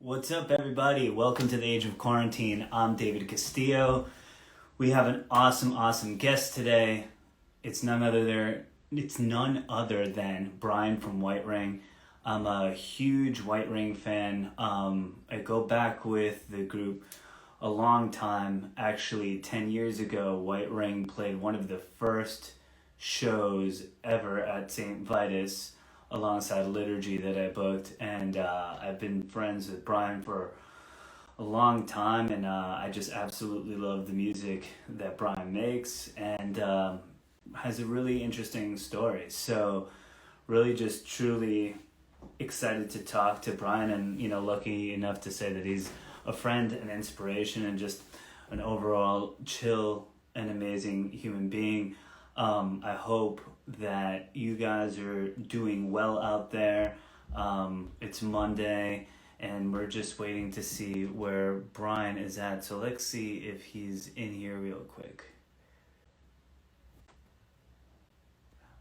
What's up, everybody? Welcome to the Age of Quarantine. I'm David Castillo. We have an awesome guest today. It's none other than Bryan from White Ring. I'm a huge White Ring fan. I go back with the group a long time. Actually, 10 years ago, White Ring played one of the first shows ever at Saint Vitus alongside Liturgy that I booked, and I've been friends with Bryan for a long time, and I just absolutely love the music that Bryan makes, and has a really interesting story. So really just truly excited to talk to Bryan, and lucky enough to say that he's a friend, an inspiration, and just an overall chill and amazing human being. I hope that you guys are doing well out there. It's Monday, and we're just waiting to see where Bryan is at. So let's see if he's in here real quick.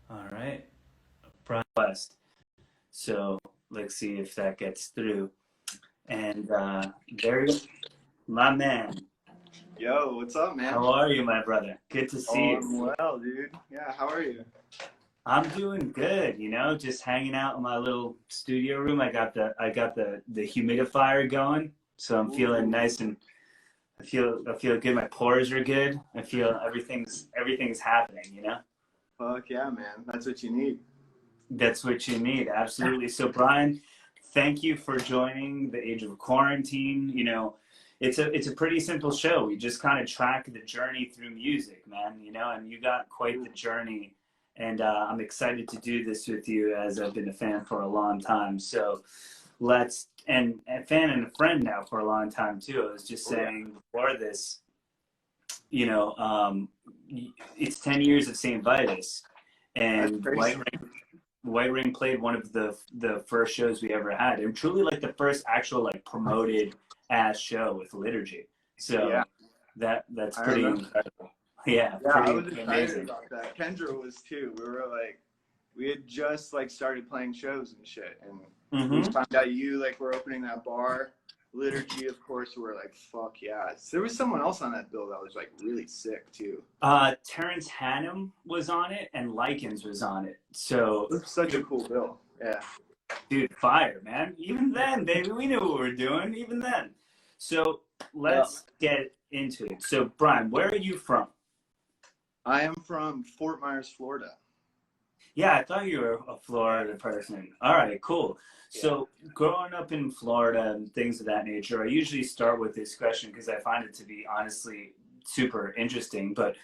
All right, Bryan West. So let's see if that gets through. And Gary, my man. Yo, what's up, man? How are you, my brother? Good to see you. I'm well, dude. Yeah, how are you? I'm doing good, just hanging out in my little studio room. I got the humidifier going, so I'm feeling nice, and I feel good. My pores are good. I feel everything's happening, Fuck yeah, man. That's what you need. That's what you need, absolutely. So Bryan, thank you for joining the Age of Quarantine. It's a pretty simple show. We just kind of track the journey through music, man, and you got quite the journey. And I'm excited to do this with you, as I've been a fan for a long time. So and a fan and a friend now for a long time too. I was just saying before this, it's 10 years of Saint Vitus, and White Ring played one of the first shows we ever had, and truly like the first actual promoted ass show with Liturgy. So that's pretty incredible. Yeah, I was excited about that. Kendra was too. We had just started playing shows and shit, and we found out you were opening that bar. Liturgy, of course, we're like, fuck yeah. So there was someone else on that bill that was really sick too. Terrence Hannum was on it, and Likens was on it. So it was such a cool bill. Yeah. Dude, fire, man. Even then, baby, we knew what we were doing, even then. So let's get into it. So Bryan, where are you from? I am from Fort Myers, Florida. Yeah, I thought you were a Florida person. All right, cool. Yeah. So growing up in Florida and things of that nature, I usually start with this question because I find it to be honestly super interesting. But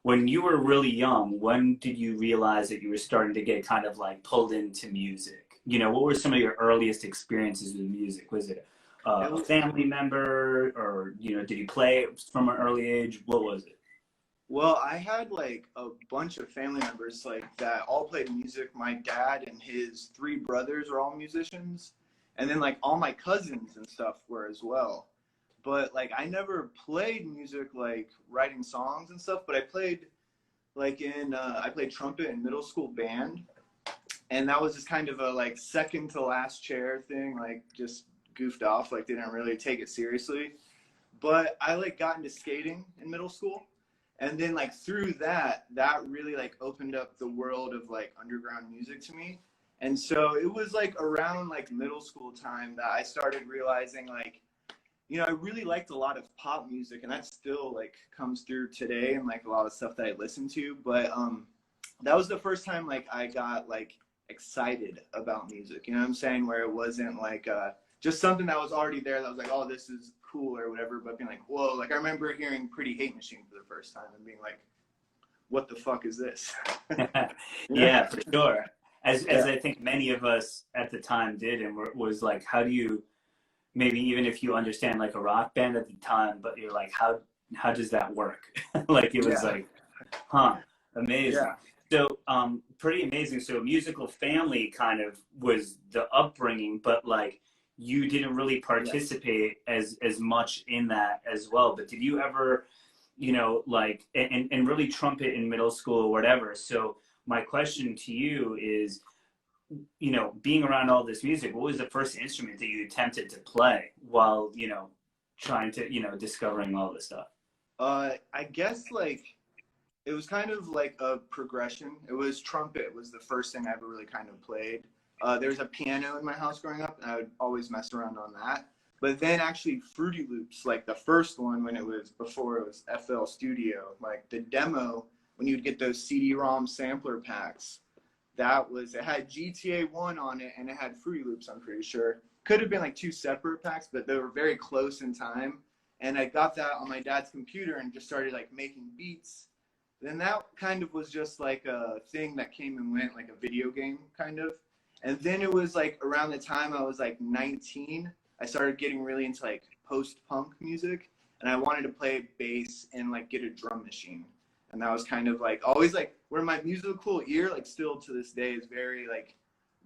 when you were really young, when did you realize that you were starting to get kind of pulled into music? What were some of your earliest experiences with music? Was it a family member, or did you play from an early age? What was it? Well, I had a bunch of family members that all played music. My dad and his three brothers are all musicians, and then all my cousins and stuff were as well. But I never played music writing songs and stuff. But I played I played trumpet in middle school band, and that was just kind of a second to last chair thing. Just goofed off. Didn't really take it seriously. But I got into skating in middle school. And then through that really opened up the world of underground music to me. And so it was around middle school time that I started realizing I really liked a lot of pop music, and that still comes through today, and a lot of stuff that I listen to. But that was the first time I got excited about music. You know what I'm saying? Where it wasn't just something that was already there that was oh, this is cool or whatever, but being whoa, I remember hearing Pretty Hate Machine for the first time and being what the fuck is this? Yeah, for sure. As I think many of us at the time did, and was how do you, maybe even if you understand a rock band at the time, but you're how does that work? It was amazing. Yeah. So pretty amazing. So musical family kind of was the upbringing, but you didn't really participate as much in that as well. But did you ever, and really trumpet in middle school or whatever? So my question to you is, you know, being around all this music, what was the first instrument that you attempted to play while, you know, trying to, you know, discovering all this stuff? I guess like it was kind of like a progression. It was trumpet was the first thing I ever really kind of played. There's a piano in my house growing up, and I would always mess around on that. But then actually Fruity Loops, like the first one when it was before it was FL Studio, like the demo when you'd get those CD-ROM sampler packs, that was, it had GTA 1 on it and it had Fruity Loops, I'm pretty sure. Could have been like two separate packs, but they were very close in time. And I got that on my dad's computer and just started like making beats. Then that kind of was just like a thing that came and went, like a video game kind of. And then it was like around the time I was like 19, I started getting really into like post-punk music, and I wanted to play bass and like get a drum machine. And that was kind of like always like where my musical ear, like still to this day, is very like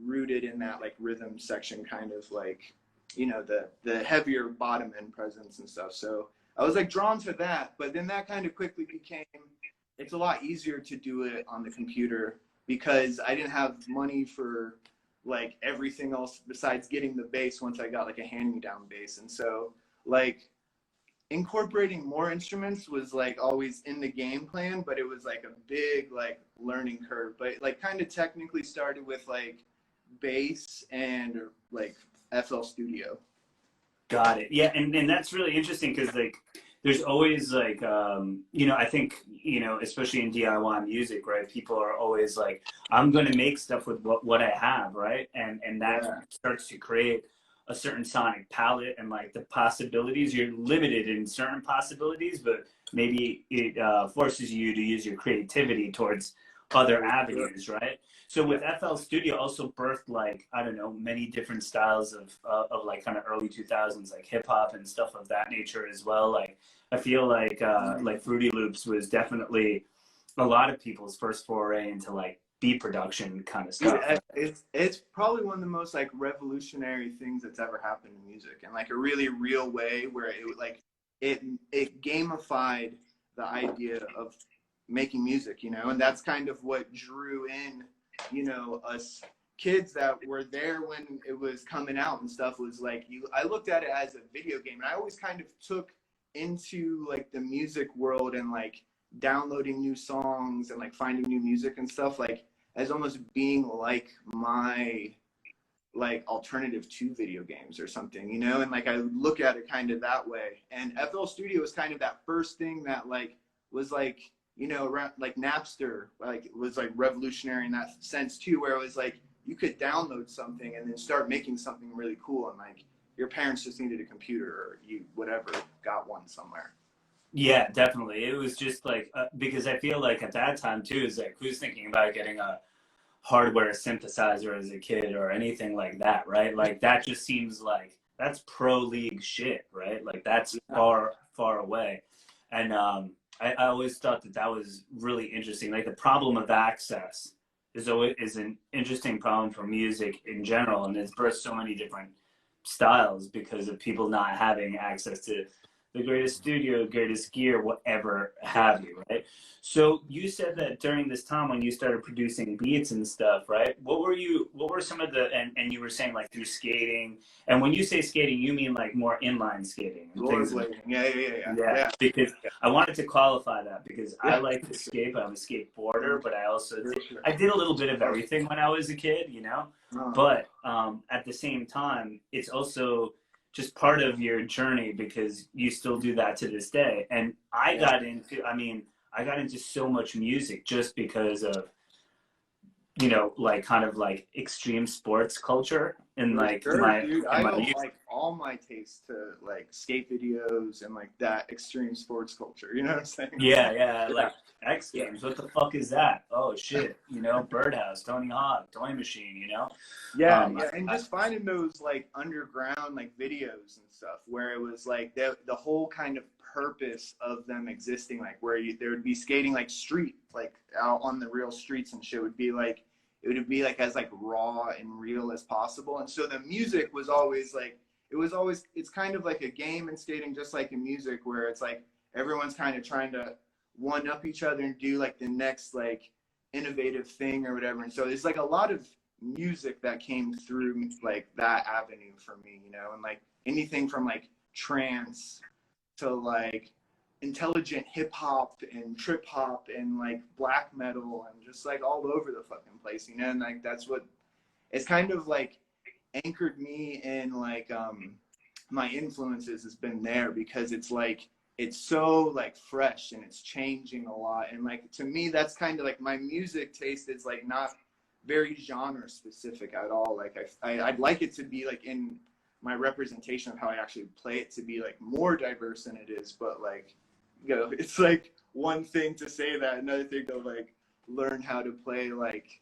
rooted in that like rhythm section, kind of like, you know, the heavier bottom end presence and stuff. So I was like drawn to that, but then that kind of quickly became, it's a lot easier to do it on the computer because I didn't have money for like everything else besides getting the bass once I got like a hand-me-down bass. And so like incorporating more instruments was like always in the game plan, but it was like a big like learning curve. But like kind of technically started with like bass and like FL Studio. Got it. Yeah, and that's really interesting because like there's always like you know, I think, you know, especially in DIY music, right? People are always like, I'm gonna make stuff with what I have, right? And that starts to create a certain sonic palette and like the possibilities. You're limited in certain possibilities, but maybe it forces you to use your creativity towards other avenues, right? So with FL Studio also birthed like, I don't know, many different styles of like kind of early 2000s, like hip hop and stuff of that nature as well. Like I feel like Fruity Loops was definitely a lot of people's first foray into like beat production kind of stuff. It's probably one of the most like revolutionary things that's ever happened in music, and like a really real way where it like it gamified the idea of making music, you know. And that's kind of what drew in, you know, us kids that were there when it was coming out and stuff. Was like, I looked at it as a video game, and I always kind of took into like the music world and like downloading new songs and like finding new music and stuff like as almost being like my like alternative to video games or something, you know. And like I look at it kind of that way. And FL Studio was kind of that first thing that like was like, you know, like Napster, like was like revolutionary in that sense too, where it was like you could download something and then start making something really cool, and like your parents just needed a computer or you whatever got one somewhere. Yeah, definitely. It was just like because I feel like at that time too, is like who's thinking about getting a hardware synthesizer as a kid or anything like that, right? Like that just seems like that's pro league shit, right? Like that's far away. And I always thought that was really interesting. Like the problem of access is an interesting problem for music in general, and it's birthed so many different styles because of people not having access to the greatest studio, greatest gear, whatever have you, right? So you said that during this time when you started producing beats and stuff, right? What were some of the, and you were saying like through skating, and when you say skating, you mean like more inline skating and things. Yeah, because I wanted to qualify that because I like to skate. I'm a skateboarder, but I did a little bit of everything when I was a kid, you know? But at the same time, it's also just part of your journey because you still do that to this day. And I got into so much music just because of, you know, like kind of like extreme sports culture and like I owe like all my taste to like skate videos and like that extreme sports culture, you know what I'm saying? Yeah. Like X Games, what the fuck is that? Oh shit, you know, Birdhouse, Tony Hawk, Toy Machine, you know? And just finding those like underground like videos and stuff where it was like the whole kind of purpose of them existing, like where there would be skating like street, like out on the real streets and shit, would be like, it would be like as like raw and real as possible. And so the music was always like, it's kind of like a game in skating, just like in music, where it's like everyone's kind of trying to one up each other and do like the next like innovative thing or whatever. And so there's like a lot of music that came through like that avenue for me, you know, and like anything from like trance to like intelligent hip hop and trip hop and like black metal and just like all over the fucking place, you know, and like that's what it's kind of like anchored me in like my influences has been there because it's like it's so like fresh and it's changing a lot, and like to me that's kind of like my music taste is like not very genre specific at all. Like I'd like it to be like in my representation of how I actually play it to be like more diverse than it is, but like, you know, it's like one thing to say that, another thing to like learn how to play like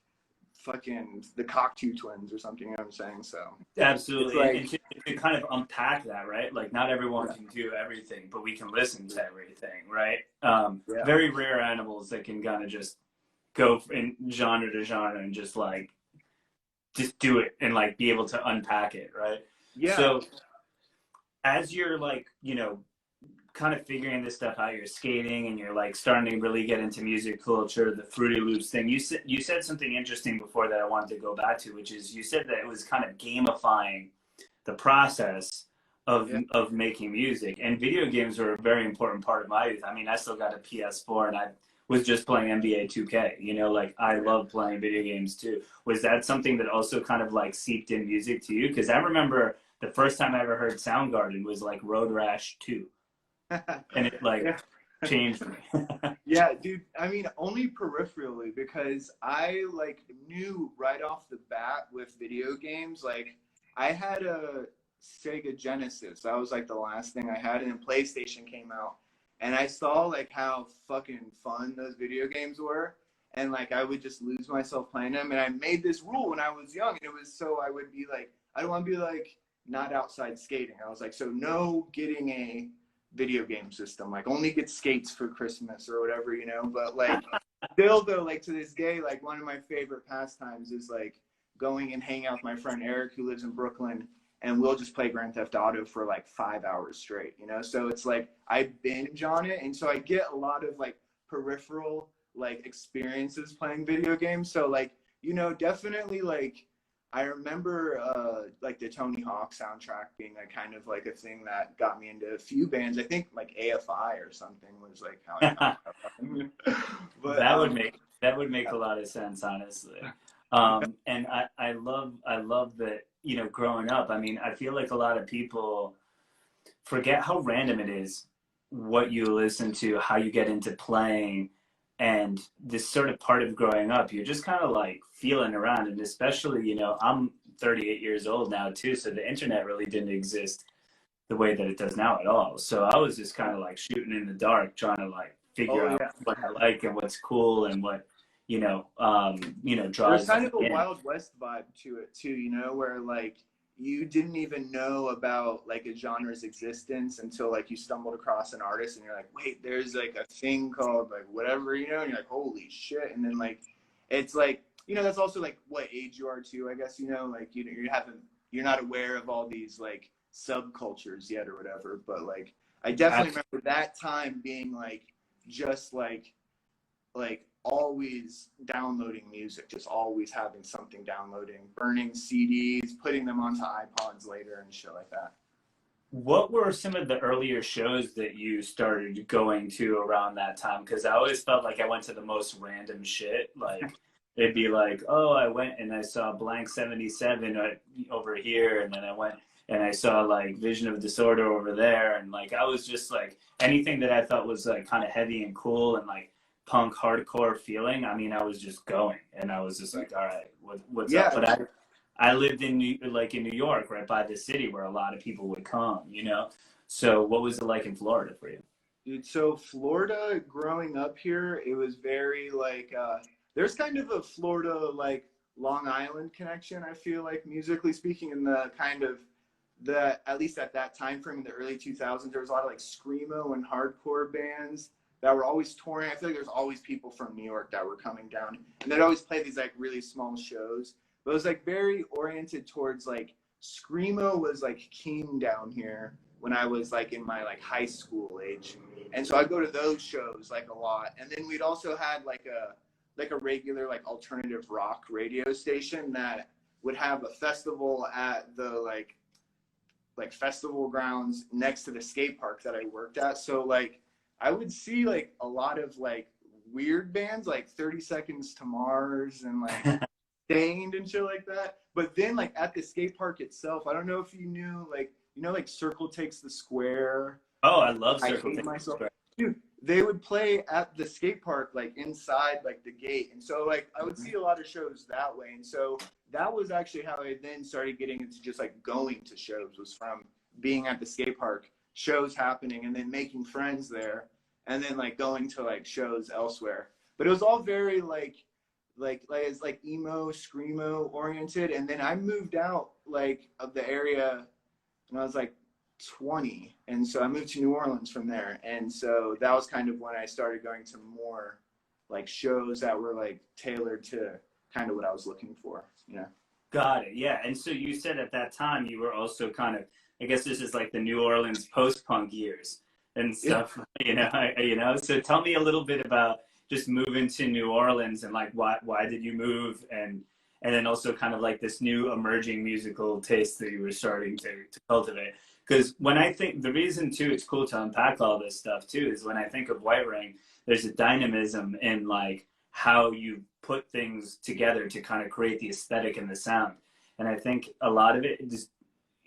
fucking the Cocteau Twins or something, you know what I'm saying? So Absolutely. like, And to kind of unpack that, right? Like not everyone yeah. can do everything, but we can listen to everything, right? Yeah. Very rare animals that can kind of just go in genre to genre and just like just do it and like be able to unpack it, right? Yeah. So as you're like, you know, kind of figuring this stuff out, you're skating and you're like starting to really get into music culture, the Fruity Loops thing. You said something interesting before that I wanted to go back to, which is you said that it was kind of gamifying the process of making music, and video games were a very important part of my youth. I mean, I still got a PS4 and I was just playing NBA 2K, you know, like I love playing video games too. Was that something that also kind of like seeped in music to you? Because I remember the first time I ever heard Soundgarden was like Road Rash 2, and it like Yeah. changed me. Yeah, dude. I mean, only peripherally because I like knew right off the bat with video games. Like, I had a Sega Genesis. That was like the last thing I had, and then PlayStation came out, and I saw like how fucking fun those video games were, and like I would just lose myself playing them. And I made this rule when I was young, and it was so I would be like, I don't want to be like not outside skating. I was like, so no getting a video game system, like only get skates for Christmas or whatever, you know. But like still though, like to this day, like one of my favorite pastimes is like going and hanging out with my friend Eric who lives in Brooklyn, and we'll just play Grand Theft Auto for like 5 hours straight, you know. So it's like I binge on it, and so I get a lot of like peripheral like experiences playing video games. So like, you know, definitely like I remember like the Tony Hawk soundtrack being like kind of like a thing that got me into a few bands. I think like AFI or something was like how I found out. But that would make a lot of sense, honestly. And I love that, you know, growing up. I mean, I feel like a lot of people forget how random it is what you listen to, how you get into playing, and this sort of part of growing up, you're just kind of like feeling around. And especially, you know, I'm 38 years old now too, so the internet really didn't exist the way that it does now at all. So I was just kind of like shooting in the dark, trying to like figure out what I like and what's cool and what, you know, draws there's kind of a in. Wild West vibe to it too, you know, where like you didn't even know about like a genre's existence until like you stumbled across an artist and you're like, wait, there's like a thing called like whatever, you know, and you're like, holy shit. And then like it's like, you know, that's also like what age you are too, I guess, you know, like you're not aware of all these like subcultures yet or whatever. But like I definitely remember that time being like just like always downloading music, just always having something downloading, burning CDs, putting them onto iPods later and shit like that. What were some of the earlier shows that you started going to around that time? Because I always felt like I went to the most random shit. Like it'd be like, oh, I went and I saw Blank 77 over here, and then I went and I saw like Vision of Disorder over there, and like I was just like anything that I thought was like kind of heavy and cool and like punk hardcore feeling. I mean, I was just going, and I was just like, all right, what's up? But I lived in New York, right by the city, where a lot of people would come, you know. So what was it like in Florida for you? Dude, so Florida, growing up here, it was very like there's kind of a Florida like Long Island connection, I feel like, musically speaking, in the kind of the, at least at that time frame in the early 2000s, there was a lot of like screamo and hardcore bands that were always touring. I feel like there's always people from New York that were coming down, and they'd always play these like really small shows. But it was like very oriented towards like screamo was like king down here when I was like in my like high school age, and so I'd go to those shows like a lot. And then we'd also had like like a regular like alternative rock radio station that would have a festival at the like festival grounds next to the skate park that I worked at. So like I would see like a lot of like weird bands like 30 Seconds to Mars and like Stained and shit like that. But then like at the skate park itself, I don't know if you knew, like, you know, like Circle Takes the Square. Oh, I love I Circle Hate Takes the Myself. Square. Dude, they would play at the skate park, like inside like the gate. And so like I would see a lot of shows that way. And so that was actually how I then started getting into just like going to shows, was from being at the skate park, shows happening, and then making friends there, and then like going to like shows elsewhere. But it was all very like it's like emo, screamo oriented. And then I moved out like of the area when I was like 20, and so I moved to New Orleans from there. And so that was kind of when I started going to more like shows that were like tailored to kind of what I was looking for, you know. Got it. Yeah. And so you said at that time you were also kind of, I guess this is like the New Orleans post-punk years and stuff, So tell me a little bit about just moving to New Orleans, and like why did you move, and then also kind of like this new emerging musical taste that you were starting to cultivate. Because when I think, the reason too it's cool to unpack all this stuff too is when I think of White Ring, there's a dynamism in like how you put things together to kind of create the aesthetic and the sound. And I think a lot of it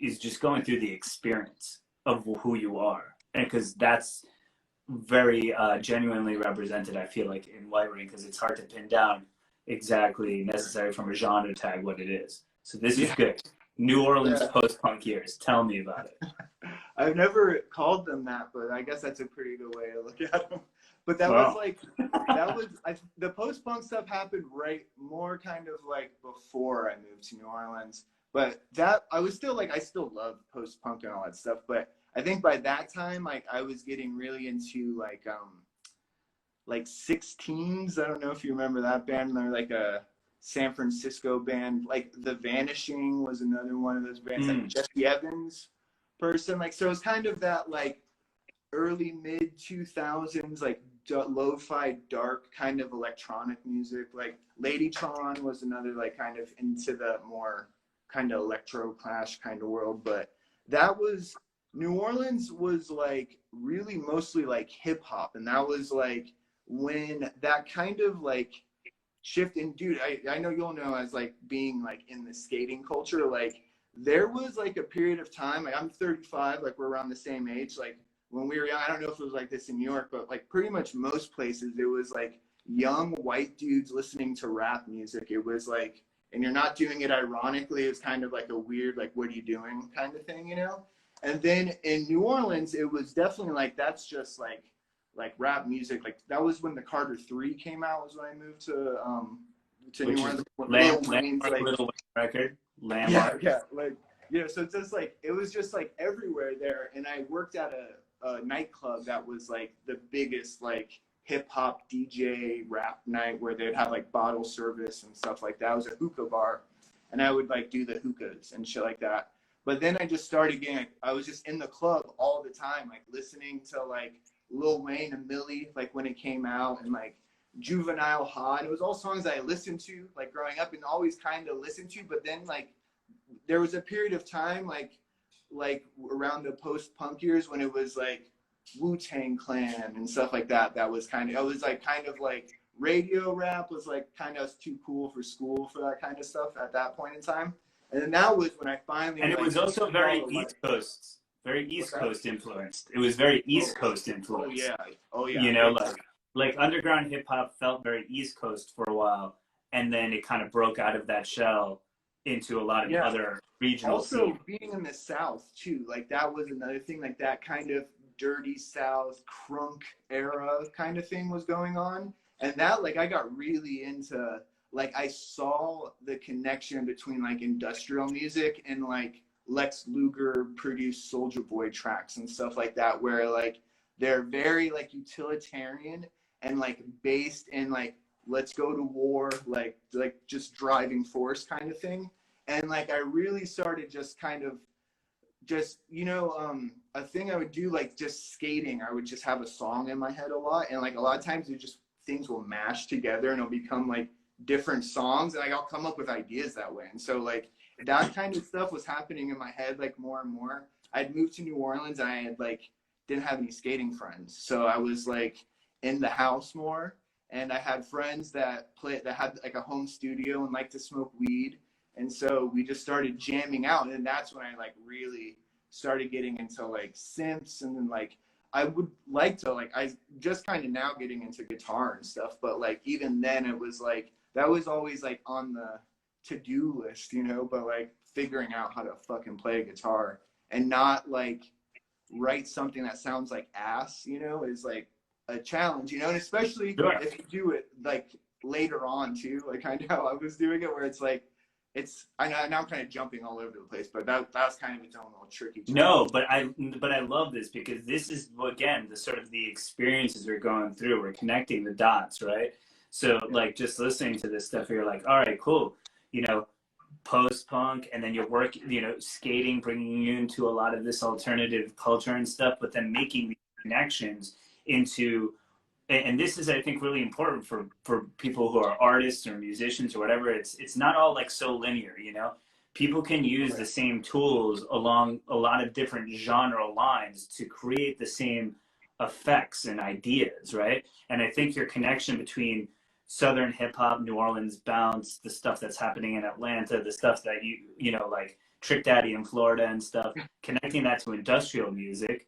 is just going through the experience of who you are, and because that's very genuinely represented, I feel like, in White Ring, because it's hard to pin down exactly necessary from a genre tag what it is. So this is good. New Orleans post-punk years. Tell me about it. I've never called them that, but I guess that's a pretty good way to look at them. But that was like, the post-punk stuff happened more kind of like before I moved to New Orleans. But that, I was still like, I still love post-punk and all that stuff. But I think by that time, like I was getting really into like 16s. I don't know if you remember that band. They're like a San Francisco band. Like The Vanishing was another one of those bands. Like Jesse Evans person. Like, so it was kind of that like early mid 2000s, like lo-fi dark kind of electronic music. Like Ladytron was another like kind of into the more kind of electro clash kind of world. But that was, New Orleans was like really mostly like hip hop, and that was like when that kind of like shift. And dude, I know you'll know, as like being like in the skating culture, like there was like a period of time, like I'm 35, like we're around the same age, like when we were young. I don't know if it was like this in New York, but like pretty much most places it was like young white dudes listening to rap music. It was like, and you're not doing it ironically, it's kind of like a weird like what are you doing kind of thing, you know. And then in New Orleans, it was definitely like, that's just like rap music. Like that was when the Carter 3 came out, was when I moved to New Orleans. Landmark, Little record. Landmark. Yeah, like, yeah. So it's just like, it was just like everywhere there. And I worked at a nightclub that was like the biggest like hip hop DJ rap night, where they'd have like bottle service and stuff like that. It was a hookah bar, and I would like do the hookahs and shit like that. But then I just started getting, like, I was just in the club all the time, like listening to like Lil Wayne and Millie, like when it came out, and like Juvenile Hot. It was all songs that I listened to like growing up and always kind of listened to. But then like there was a period of time like around the post-punk years when it was like Wu-Tang Clan and stuff like that. That was kind of, it was like kind of like radio rap was like kind of too cool for school for that kind of stuff at that point in time. And then that was when I finally... And it was also very East Coast, very East Coast influenced. It was very East Coast influenced. Oh yeah. You know, like underground hip hop felt very East Coast for a while, and then it kind of broke out of that shell into a lot of other regional also scenes. Being in the South too, like that was another thing, like that kind of dirty South crunk era kind of thing was going on. And that, like, I got really into, like, I saw the connection between like industrial music and like Lex Luger produced Soulja Boy tracks and stuff like that, where like they're very like utilitarian and like based in like, let's go to war, like just driving force kind of thing. And like I really started just kind of just, you know, a thing I would do, like just skating, I would just have a song in my head a lot, and like a lot of times it would just things will mash together and it'll become like different songs, and like I'll come up with ideas that way. And so like that kind of stuff was happening in my head like more and more. I'd moved to New Orleans and I had like didn't have any skating friends, so I was like in the house more, and I had friends that had like a home studio and liked to smoke weed, and so we just started jamming out, and that's when I like really started getting into like synths, and then like I would like to like I just kind of now getting into guitar and stuff, but like even then it was like that was always like on the to-do list, you know, but like figuring out how to fucking play a guitar and not like write something that sounds like ass, you know, is like a challenge, you know, and especially if you do it like later on too, like kind of how I was doing it, where it's like I know now I'm kind of jumping all over the place, but that's kind of its own little tricky challenge. No, but I love this because this is again the sort of the experiences we're going through. We're connecting the dots, right? So like just listening to this stuff, you're like, all right, cool, you know, post-punk, and then you're working, you know, skating, bringing you into a lot of this alternative culture and stuff, but then making these connections into, and this is, I think, really important for people who are artists or musicians or whatever. It's not all like so linear, you know. People can use the same tools along a lot of different genre lines to create the same effects and ideas, right? And I think your connection between Southern hip hop, New Orleans bounce, the stuff that's happening in Atlanta, the stuff that you know, like Trick Daddy in Florida and stuff, connecting that to industrial music,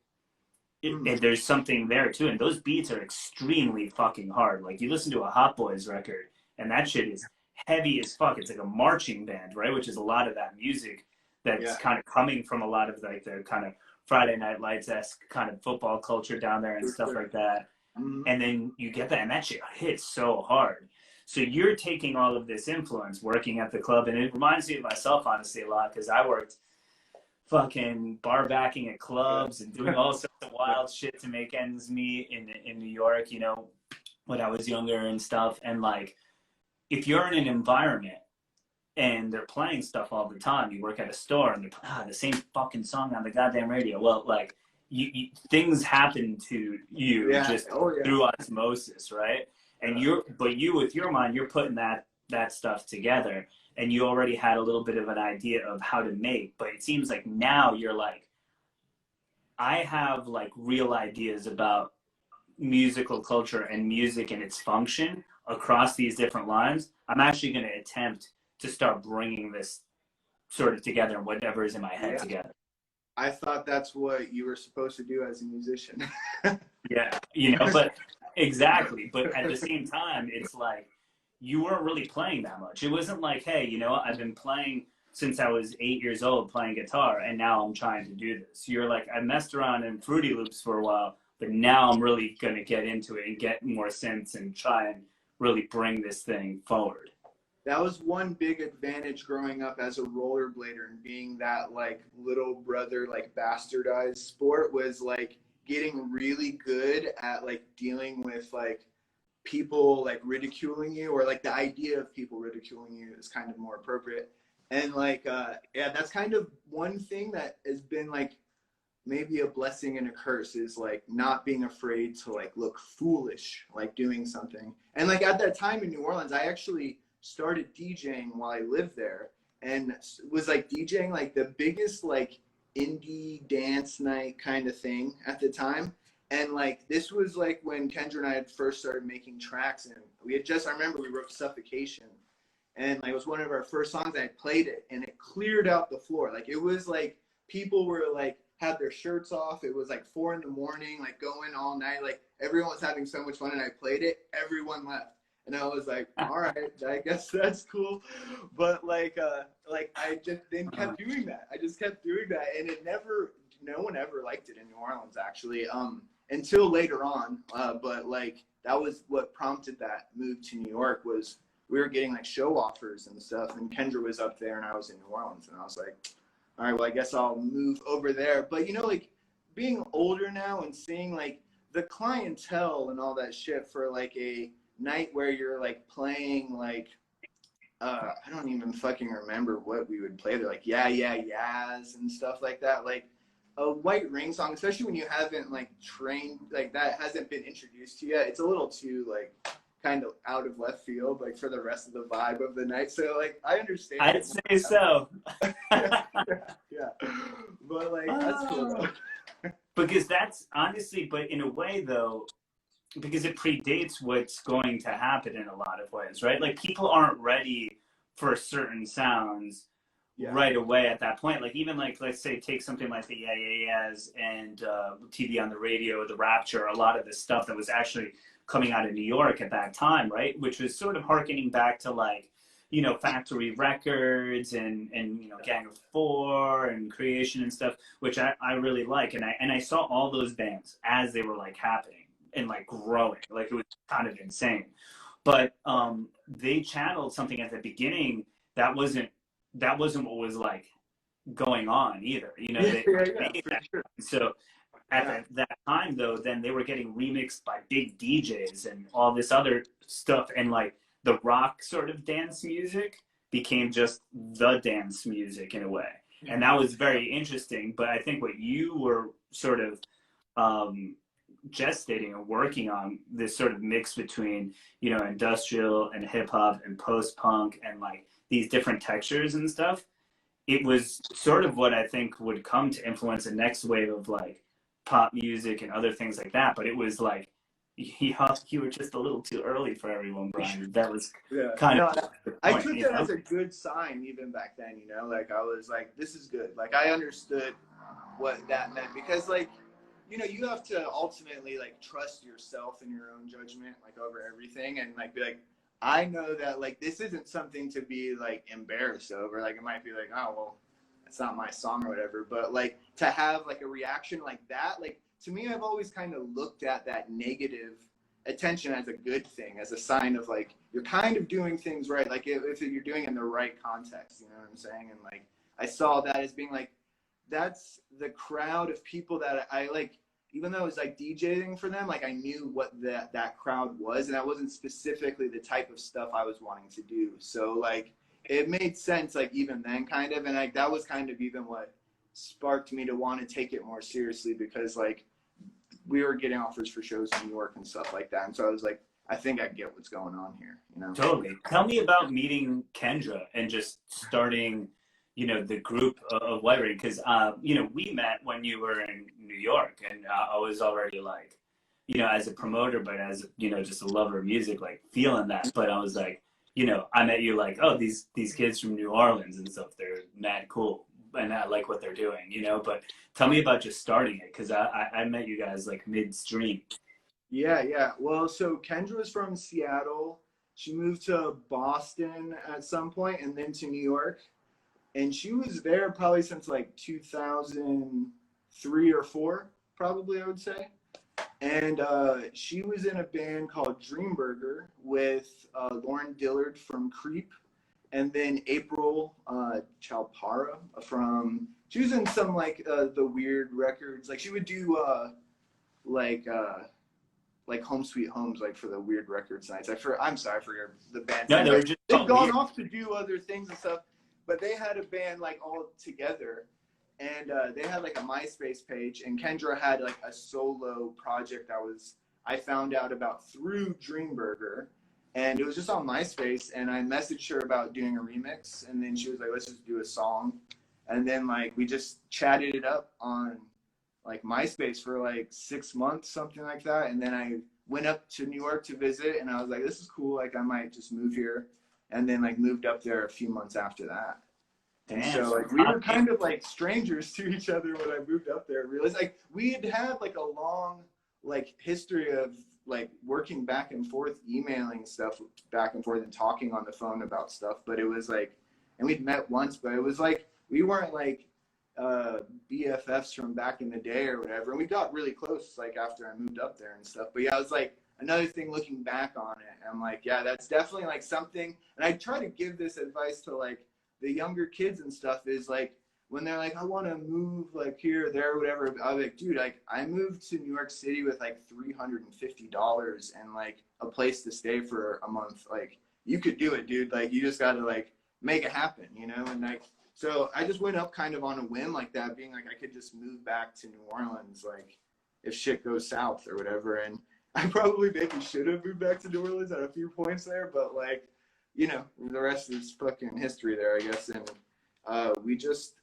there's something there too. And those beats are extremely fucking hard. Like you listen to a Hot Boys record, and that shit is heavy as fuck. It's like a marching band, right? Which is a lot of that music that's kind of coming from a lot of like the kind of Friday Night Lights-esque kind of football culture down there and stuff like that. And then you get that, and that shit hits so hard. So you're taking all of this influence working at the club, and it reminds me of myself, honestly, a lot, because I worked fucking bar backing at clubs and doing all sorts of wild shit to make ends meet in New York, you know, when I was younger and stuff. And like, if you're in an environment and they're playing stuff all the time, you work at a store and they're the same fucking song on the goddamn radio. Well, like, things happen to you just through osmosis, right? And you with your mind, you're putting that stuff together, and you already had a little bit of an idea of how to make. But it seems like now you're like, I have like real ideas about musical culture and music and its function across these different lines. I'm actually going to attempt to start bringing this sort of together, and whatever is in my head together. I thought that's what you were supposed to do as a musician. Yeah, you know, but exactly. But at the same time, it's like you weren't really playing that much. It wasn't like, hey, you know, I've been playing since I was 8 years old playing guitar, and now I'm trying to do this. You're like, I messed around in Fruity Loops for a while, but now I'm really going to get into it and get more sense and try and really bring this thing forward. That was one big advantage growing up as a rollerblader and being that like little brother, like bastardized sport, was like getting really good at like dealing with like people like ridiculing you, or like the idea of people ridiculing you is kind of more appropriate. And like, that's kind of one thing that has been like maybe a blessing and a curse, is like not being afraid to like look foolish, like doing something. And like at that time in New Orleans, I actually started DJing while I lived there, and was like DJing like the biggest like indie dance night kind of thing at the time. And like this was like when Kendra and I had first started making tracks, and I remember we wrote Suffocation, and like it was one of our first songs. I played it and it cleared out the floor. Like it was like people were like had their shirts off. It was like 4 a.m, like going all night. Like everyone was having so much fun, and I played it. Everyone left. And I was like, all right, I guess that's cool. But like I just then kept doing that. I just kept doing that. And no one ever liked it in New Orleans, actually, until later on. But like, that was what prompted that move to New York, was we were getting like show offers and stuff. And Kendra was up there and I was in New Orleans. And I was like, all right, well, I guess I'll move over there. But, you know, like being older now and seeing like the clientele and all that shit for like a night where you're like playing like I don't even fucking remember what we would play. They're like yeahs and stuff like that, like a White Ring song, especially when you haven't like trained, like that hasn't been introduced to you yet. It's a little too like kind of out of left field, like for the rest of the vibe of the night. So like I understand. I'd say so. Yeah, but like that's cool though. Because that's honestly, but in a way though, because it predates what's going to happen in a lot of ways, right? Like people aren't ready for certain sounds right away at that point. Like even like, let's say take something like the Yeah Yeah Yeahs and TV on the Radio, the Rapture, a lot of the stuff that was actually coming out of New York at that time, right? Which was sort of harkening back to like, you know, Factory Records and you know, Gang of Four and Creation and stuff, which I really like. And I saw all those bands as they were like happening and like growing. Like it was kind of insane. But they channeled something at the beginning that wasn't what was like going on either. You know, Sure. So at that time though, then they were getting remixed by big DJs and all this other stuff, and like the rock sort of dance music became just the dance music in a way. And that was very interesting. But I think what you were sort of gestating or working on, this sort of mix between, you know, industrial and hip hop and post punk and like these different textures and stuff, it was sort of what I think would come to influence the next wave of like pop music and other things like that. But it was like, you were just a little too early for everyone, Bryan. That was kind of I took that as a good sign even back then, you know, like I was like, this is good. Like I understood what that meant, because like, you know, you have to ultimately like trust yourself and your own judgment, like over everything, and like be like, I know that like this isn't something to be like embarrassed over. Like it might be like, oh well, it's not my song or whatever. But like to have like a reaction like that, like to me, I've always kind of looked at that negative attention as a good thing, as a sign of like you're kind of doing things right. Like if you're doing it in the right context, you know what I'm saying? And like I saw that as being like, that's the crowd of people that I like. Even though it was like DJing for them, like I knew what that crowd was, and that wasn't specifically the type of stuff I was wanting to do. So like it made sense, like even then kind of, and like that was kind of even what sparked me to want to take it more seriously, because like we were getting offers for shows in New York and stuff like that, and so I was like, I think I get what's going on here, you know? Totally. Tell me about meeting Kendra and just starting, you know, the group of White Ring, because you know, we met when you were in New York, and I was already like, you know, as a promoter, but as, you know, just a lover of music, like feeling that. But I was like, you know, I met you like, oh, these kids from New Orleans and stuff, they're mad cool, and I like what they're doing, you know. But tell me about just starting it, because I met you guys like midstream. Yeah. Well, so Kendra was from Seattle. She moved to Boston at some point, and then to New York. And she was there probably since like 2003 or 4, probably, I would say. And she was in a band called Dreamburger with Lauren Dillard from Creep, and then April Chalpara from, she was in some like the weird records. Like she would do like Home Sweet Homes, like for the weird records nights. I'm sorry for the band. No, they've gone off to do other things and stuff. But they had a band like all together, and they had like a MySpace page, and Kendra had like a solo project I found out about through Dreamburger, and it was just on MySpace, and I messaged her about doing a remix, and then she was like, let's just do a song. And then like we just chatted it up on like MySpace for like 6 months, something like that. And then I went up to New York to visit, and I was like, this is cool, like I might just move here. And then like moved up there a few months after that. And so like we were kind of like strangers to each other when I moved up there. I realized like we had like a long like history of like working back and forth, emailing stuff back and forth and talking on the phone about stuff. But it was like, and we'd met once, but it was like we weren't like BFFs from back in the day or whatever. And we got really close like after I moved up there and stuff. But yeah, it was like another thing looking back on it. I'm like, yeah, that's definitely like something. And I try to give this advice to like the younger kids and stuff, is like when they're like, I want to move like here or there or whatever. I'm like, dude, like I moved to New York City with like $350 and like a place to stay for a month. Like you could do it, dude. Like you just got to like make it happen, you know? And like, so I just went up kind of on a whim like that, being like, I could just move back to New Orleans, like if shit goes south or whatever. And I probably maybe should have moved back to New Orleans at a few points there, but like, you know, the rest is fucking history there, I guess. And we just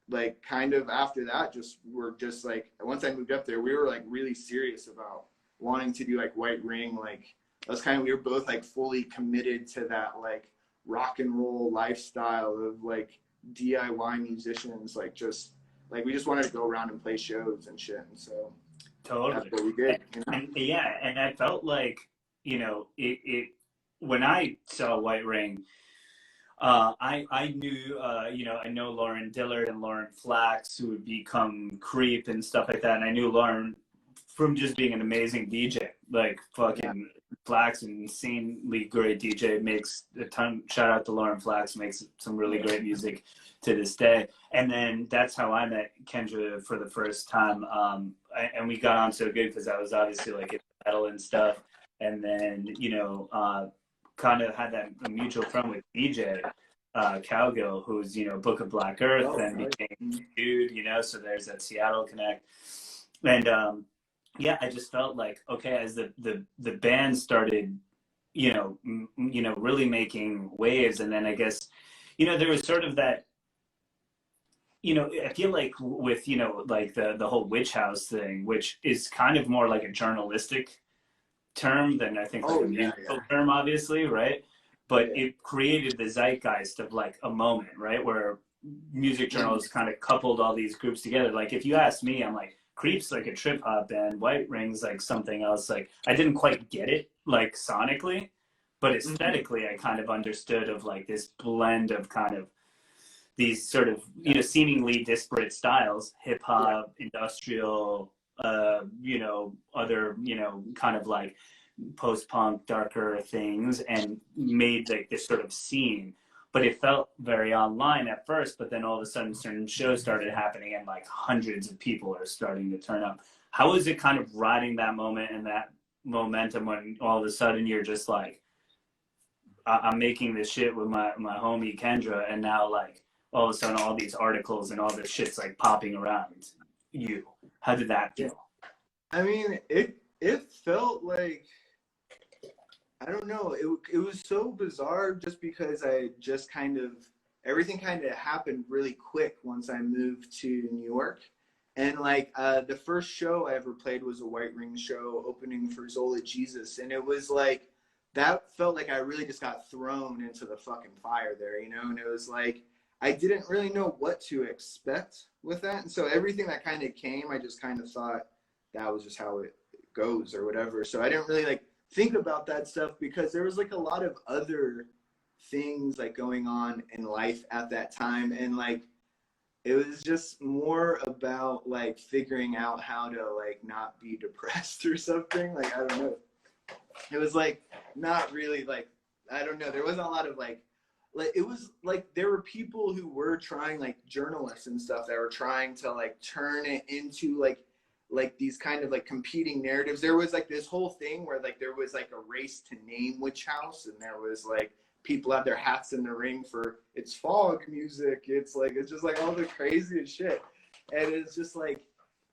like kind of after that, just were just like once I moved up there, we were like really serious about wanting to do like White Ring. Like that was kind of we were both like fully committed to that like rock and roll lifestyle of like DIY musicians, like just like we just wanted to go around and play shows and shit. And so Totally. that's what we did. You know? And yeah, and I felt like, you know, it when I saw White Ring, I knew, you know, I know Lauren Dillard and Lauren Flax, who would become Creep and stuff like that. And I knew Lauren from just being an amazing DJ, like fucking Flax, an insanely great DJ, makes a ton. Shout out to Lauren Flax, makes some really great music to this day. And then that's how I met Kendra for the first time. And we got on so good because I was obviously like into metal and stuff. And then, you know, kind of had that mutual friend with DJ Cowgill, who's, you know, Book of Black Earth and became Dude, you know, so there's that Seattle connect. And yeah, I just felt like, okay, as the band started, you know, really making waves, and then I guess, you know, there was sort of that, you know, I feel like with, you know, like the whole witch house thing, which is kind of more like a journalistic term than I think like a musical term, obviously, right? But it created the zeitgeist of like a moment, right, where music journalists kind of coupled all these groups together. Like if you ask me, I'm like, Creep's like a trip hop band, White Ring's like something else. Like I didn't quite get it like sonically, but aesthetically I kind of understood of like this blend of kind of these sort of, you know, seemingly disparate styles, hip hop, industrial, you know, other, you know, kind of like post-punk, darker things, and made like this sort of scene. But it felt very online at first, but then all of a sudden certain shows started happening and like hundreds of people are starting to turn up. How was it kind of riding that moment and that momentum when all of a sudden you're just like, I'm making this shit with my homie Kendra, and now like all of a sudden all these articles and all this shit's like popping around you? How did that feel? I mean, it felt like, I don't know, it was so bizarre just because I just kind of, everything kind of happened really quick once I moved to New York. And like the first show I ever played was a White Ring show opening for Zola Jesus. And it was like, that felt like I really just got thrown into the fucking fire there, you know? And it was like, I didn't really know what to expect with that. And so everything that kind of came, I just kind of thought that was just how it goes or whatever. So I didn't really like think about that stuff because there was like a lot of other things like going on in life at that time. And like, it was just more about like figuring out how to like not be depressed or something. Like, I don't know. It was like not really like, I don't know. There wasn't a lot of like it was like there were people who were trying, like journalists and stuff, that were trying to like turn it into like these kind of like competing narratives. There was like this whole thing where like there was like a race to name Witch House, and there was like people had their hats in the ring for it's fog music. It's like, it's just like all the craziest shit. And it's just like,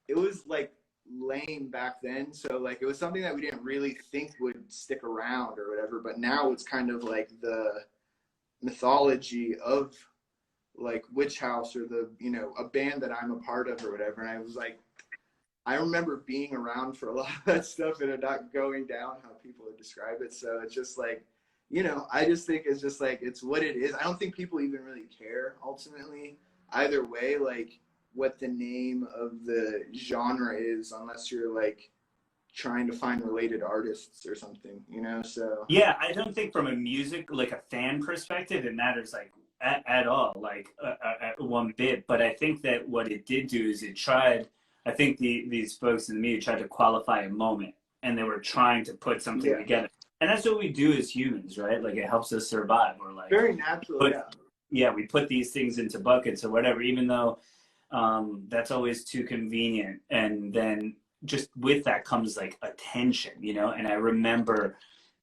it was like lame back then. So like, it was something that we didn't really think would stick around or whatever. But now it's kind of like the mythology of like Witch House, or the, you know, a band that I'm a part of or whatever. And I was like, I remember being around for a lot of that stuff and it not going down how people would describe it. So it's just like, you know, I just think it's just like, it's what it is. I don't think people even really care ultimately either way, like what the name of the genre is, unless you're like trying to find related artists or something, you know? So yeah, I don't think from a music, like a fan perspective, it matters like at all, like one bit. But I think that what it did do is it tried, I think these folks in the media tried to qualify a moment, and they were trying to put something together. And that's what we do as humans, right? Like, it helps us survive. We're like, very natural, yeah, we put these things into buckets or whatever, even though that's always too convenient. And then just with that comes like attention, you know? And I remember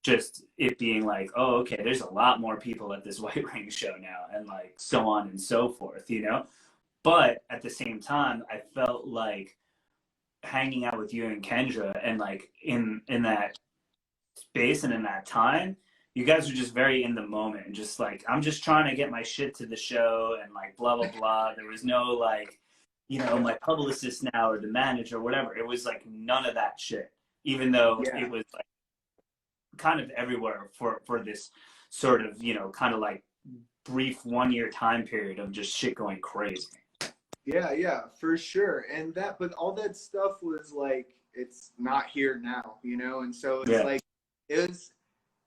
just it being like, oh, okay, there's a lot more people at this White Ring show now, and like so on and so forth, you know? But at the same time, I felt like hanging out with you and Kendra, and like in that space and in that time, you guys are just very in the moment and just like, I'm just trying to get my shit to the show and like blah blah blah. There was no like, you know, my publicist now or the manager or whatever. It was like none of that shit. Even though Yeah. it was like kind of everywhere for this sort of, you know, kind of like brief 1 year time period of just shit going crazy. Yeah, yeah, for sure. And that, but all that stuff was like, it's not here now, you know? And so it's Yeah. like,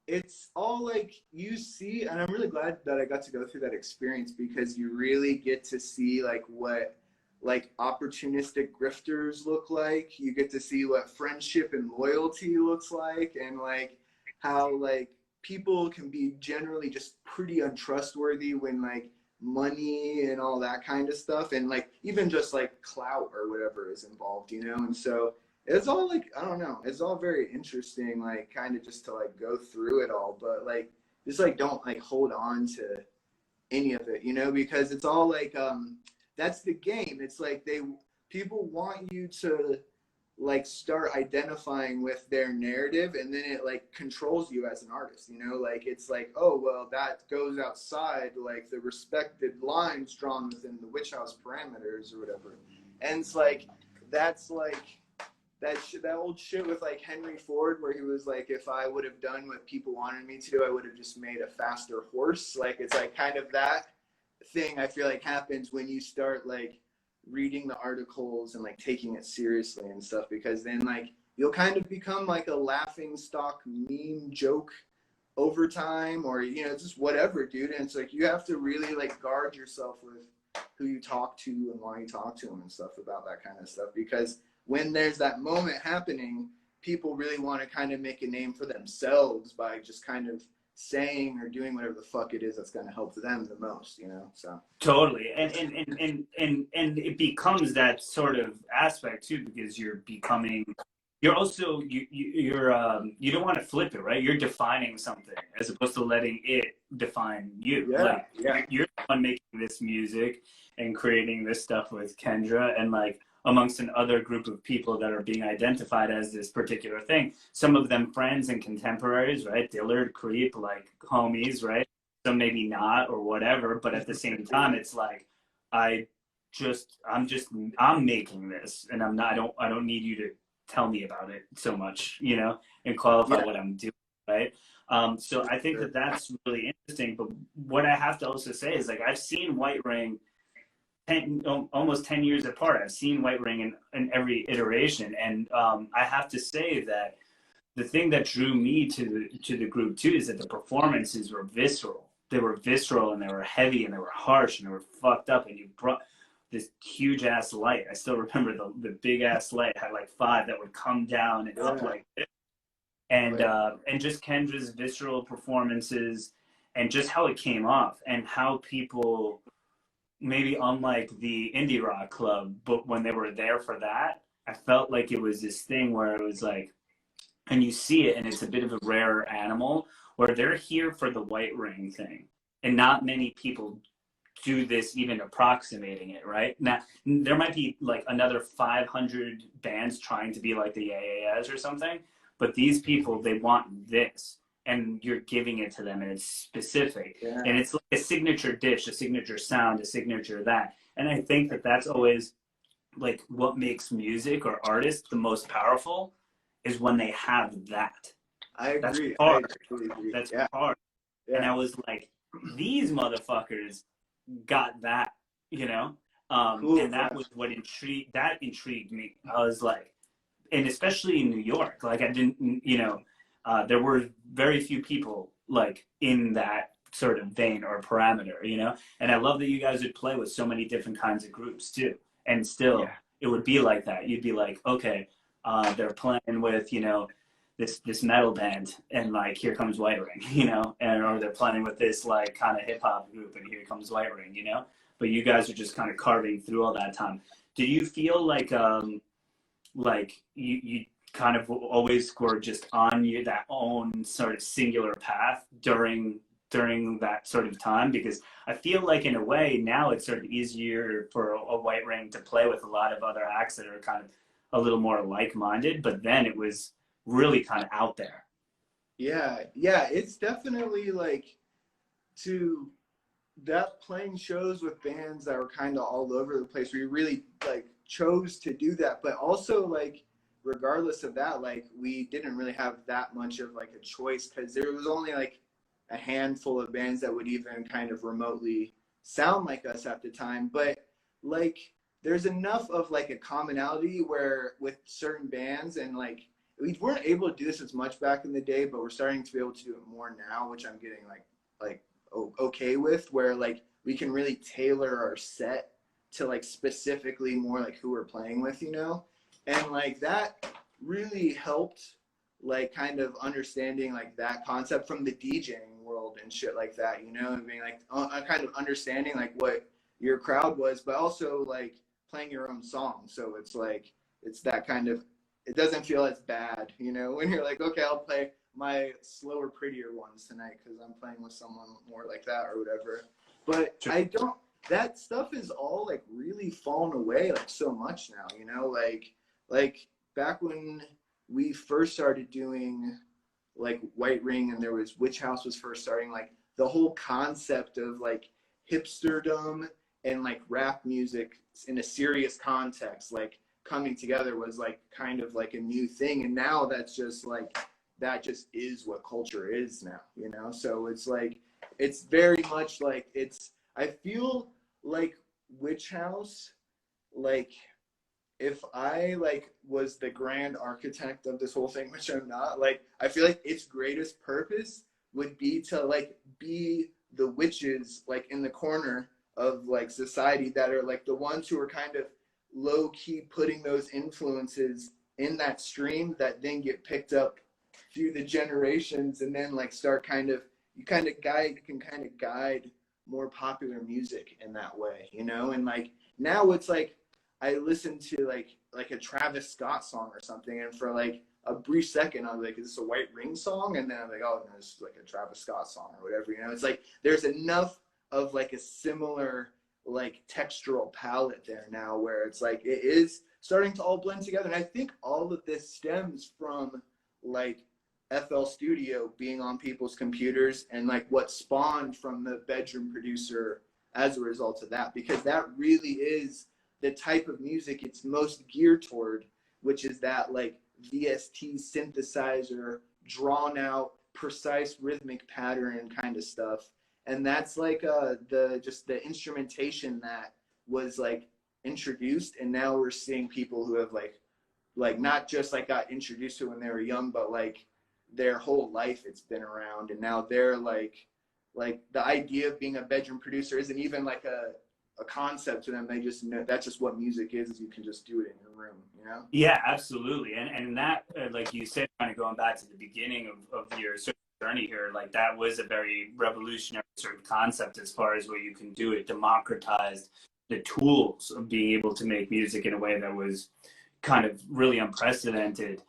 it's all like you see, and I'm really glad that I got to go through that experience, because you really get to see like what like opportunistic grifters look like. You get to see what friendship and loyalty looks like, and like how like people can be generally just pretty untrustworthy when like money and all that kind of stuff, and like even just like clout or whatever is involved, you know? And so it's all like, I don't know, it's all very interesting, like kind of just to like go through it all, but like just like don't like hold on to any of it, you know, because it's all like that's the game. It's like people want you to like start identifying with their narrative, and then it like controls you as an artist, you know? Like it's like, oh well, that goes outside like the respected lines drawn within the witch house parameters or whatever. And it's like, that's like that old shit with like Henry Ford, where he was like, if I would have done what people wanted me to, I would have just made a faster horse. Like it's like kind of that thing I feel like happens when you start like reading the articles and like taking it seriously and stuff, because then like you'll kind of become like a laughing stock meme joke over time, or you know, just whatever, dude. And it's like you have to really like guard yourself with who you talk to and why you talk to them and stuff about that kind of stuff, because when there's that moment happening, people really want to kind of make a name for themselves by just kind of saying or doing whatever the fuck it is that's going to help them the most, you know? So Totally. And it becomes that sort of aspect too, because you're also you don't want to flip it, right? You're defining something as opposed to letting it define you. yeah, Like yeah, you're the one making this music and creating this stuff with Kendra, and like amongst an other group of people that are being identified as this particular thing. Some of them friends and contemporaries, right? Dillard, Creep, like homies, right? Some maybe not or whatever, but at the same time, it's like I'm making this, and I don't need you to tell me about it so much, you know, and qualify yeah, what I'm doing, right? So I think that that's really interesting. But what I have to also say is like I've seen White Ring almost 10 years apart. I've seen White Ring in every iteration, and I have to say that the thing that drew me to the group too is that the performances were visceral. They were visceral, and they were heavy, and they were harsh, and they were fucked up. And you brought this huge ass light. I still remember the big ass light. It had like 5 that would come down and up like this. And just Kendra's visceral performances, and just how it came off, and how people, maybe unlike the indie rock club, but when they were there for that, I felt like it was this thing where it was like, and you see it, and it's a bit of a rare animal where they're here for the White Ring thing, and not many people do this, even approximating it, right? Now there might be like another 500 bands trying to be like the AAS or something, but these people, they want this, and you're giving it to them, and it's specific, yeah. and it's like a signature dish, a signature sound, a signature that. And I think that that's always like what makes music or artists the most powerful, is when they have that. I agree. That's hard. I totally agree. That's Yeah. hard. Yeah. And I was like, these motherfuckers got that, you know? Cool, and that was what intrigued me. I was like, and especially in New York, like I didn't, you know, there were very few people like in that sort of vein or parameter, you know? And I love that you guys would play with so many different kinds of groups too. And still, Yeah. it would be like that. You'd be like, okay, they're playing with, you know, this metal band, and like here comes White Ring, you know, and or they're playing with this like kind of hip hop group, and here comes White Ring, you know. But you guys are just kind of carving through all that time. Do you feel like you kind of always were just on that own sort of singular path during that sort of time? Because I feel like in a way now it's sort of easier for a White Ring to play with a lot of other acts that are kind of a little more like-minded, but then it was really kind of out there. Yeah, it's definitely like to that playing shows with bands that were kind of all over the place. We really like chose to do that, but also like regardless of that, like we didn't really have that much of like a choice because there was only like a handful of bands that would even kind of remotely sound like us at the time. But like there's enough of like a commonality where with certain bands, and like we weren't able to do this as much back in the day, but we're starting to be able to do it more now, which I'm getting like okay with, where like we can really tailor our set to like specifically more like who we're playing with, you know? And like that really helped like kind of understanding like that concept from the DJing world and shit like that, you know? I mean, like kind of understanding like what your crowd was, but also like playing your own song. So it's like, it's that kind of, it doesn't feel as bad, you know, when you're like, okay, I'll play my slower, prettier ones tonight because I'm playing with someone more like that or whatever. But Sure. I don't, that stuff is all like really fallen away like so much now, you know, like back when we first started doing like White Ring and there was Witch House was first starting, like the whole concept of like hipsterdom and like rap music in a serious context, like coming together was like kind of like a new thing. And now that's just like, that just is what culture is now, you know? So it's like, it's very much like, it's, I feel like Witch House, like if I like was the grand architect of this whole thing, which I'm not, like I feel like its greatest purpose would be to like be the witches like in the corner of like society that are like the ones who are kind of low key putting those influences in that stream that then get picked up through the generations and then like start kind of, you can kind of guide more popular music in that way, you know? And like now it's like I listen to like a Travis Scott song or something, and for like a brief second I was like, is this a White Ring song? And then I'm like, oh no, this is like a Travis Scott song or whatever, you know? It's like there's enough of like a similar like textural palette there now where it's like it is starting to all blend together. And I think all of this stems from like FL Studio being on people's computers and like what spawned from the bedroom producer as a result of that, because that really is the type of music it's most geared toward, which is that like VST synthesizer, drawn out, precise rhythmic pattern kind of stuff. And that's like the instrumentation that was like introduced, and now we're seeing people who have like not just like got introduced to it when they were young, but like their whole life it's been around, and now they're like the idea of being a bedroom producer isn't even like a concept to them. They just know that's just what music is. You can just do it in your room, you know? Yeah, absolutely. And that, like you said, kind of going back to the beginning of your sort of journey here, like that was a very revolutionary sort of concept as far as what you can do. It democratized the tools of being able to make music in a way that was kind of really unprecedented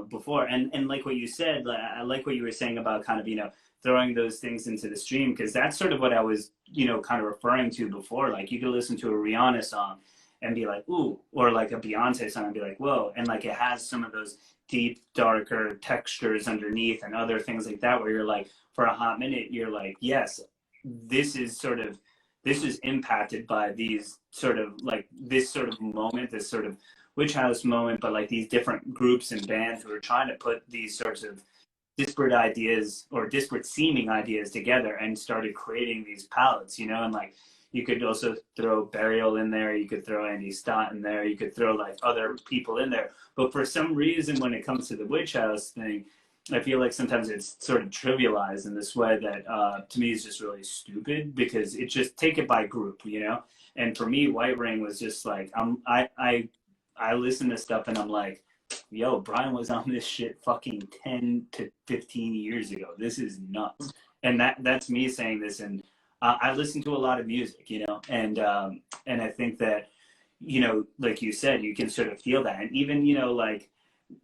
before. And like what you said, I like what you were saying about kind of, you know, throwing those things into the stream, because that's sort of what I was, you know, kind of referring to before. Like you could listen to a Rihanna song and be like, ooh, or like a Beyonce song and be like, whoa. And like it has some of those deep, darker textures underneath and other things like that, where you're like, for a hot minute, you're like, yes, this is impacted by these sort of like this sort of moment, this sort of Witch House moment, but like these different groups and bands who are trying to put these sorts of disparate ideas or disparate seeming ideas together and started creating these palettes, you know? And like you could also throw Burial in there, you could throw Andy Stott in there, you could throw like other people in there. But for some reason, when it comes to the Witch House thing, I feel like sometimes it's sort of trivialized in this way that to me is just really stupid, because it just take it by group, you know? And for me, White Ring was just like, I listen to stuff and I'm like, yo, Bryan was on this shit fucking 10 to 15 years ago. This is nuts. And that's me saying this. And I listen to a lot of music, you know, and I think that, you know, like you said, you can sort of feel that. And even, you know, like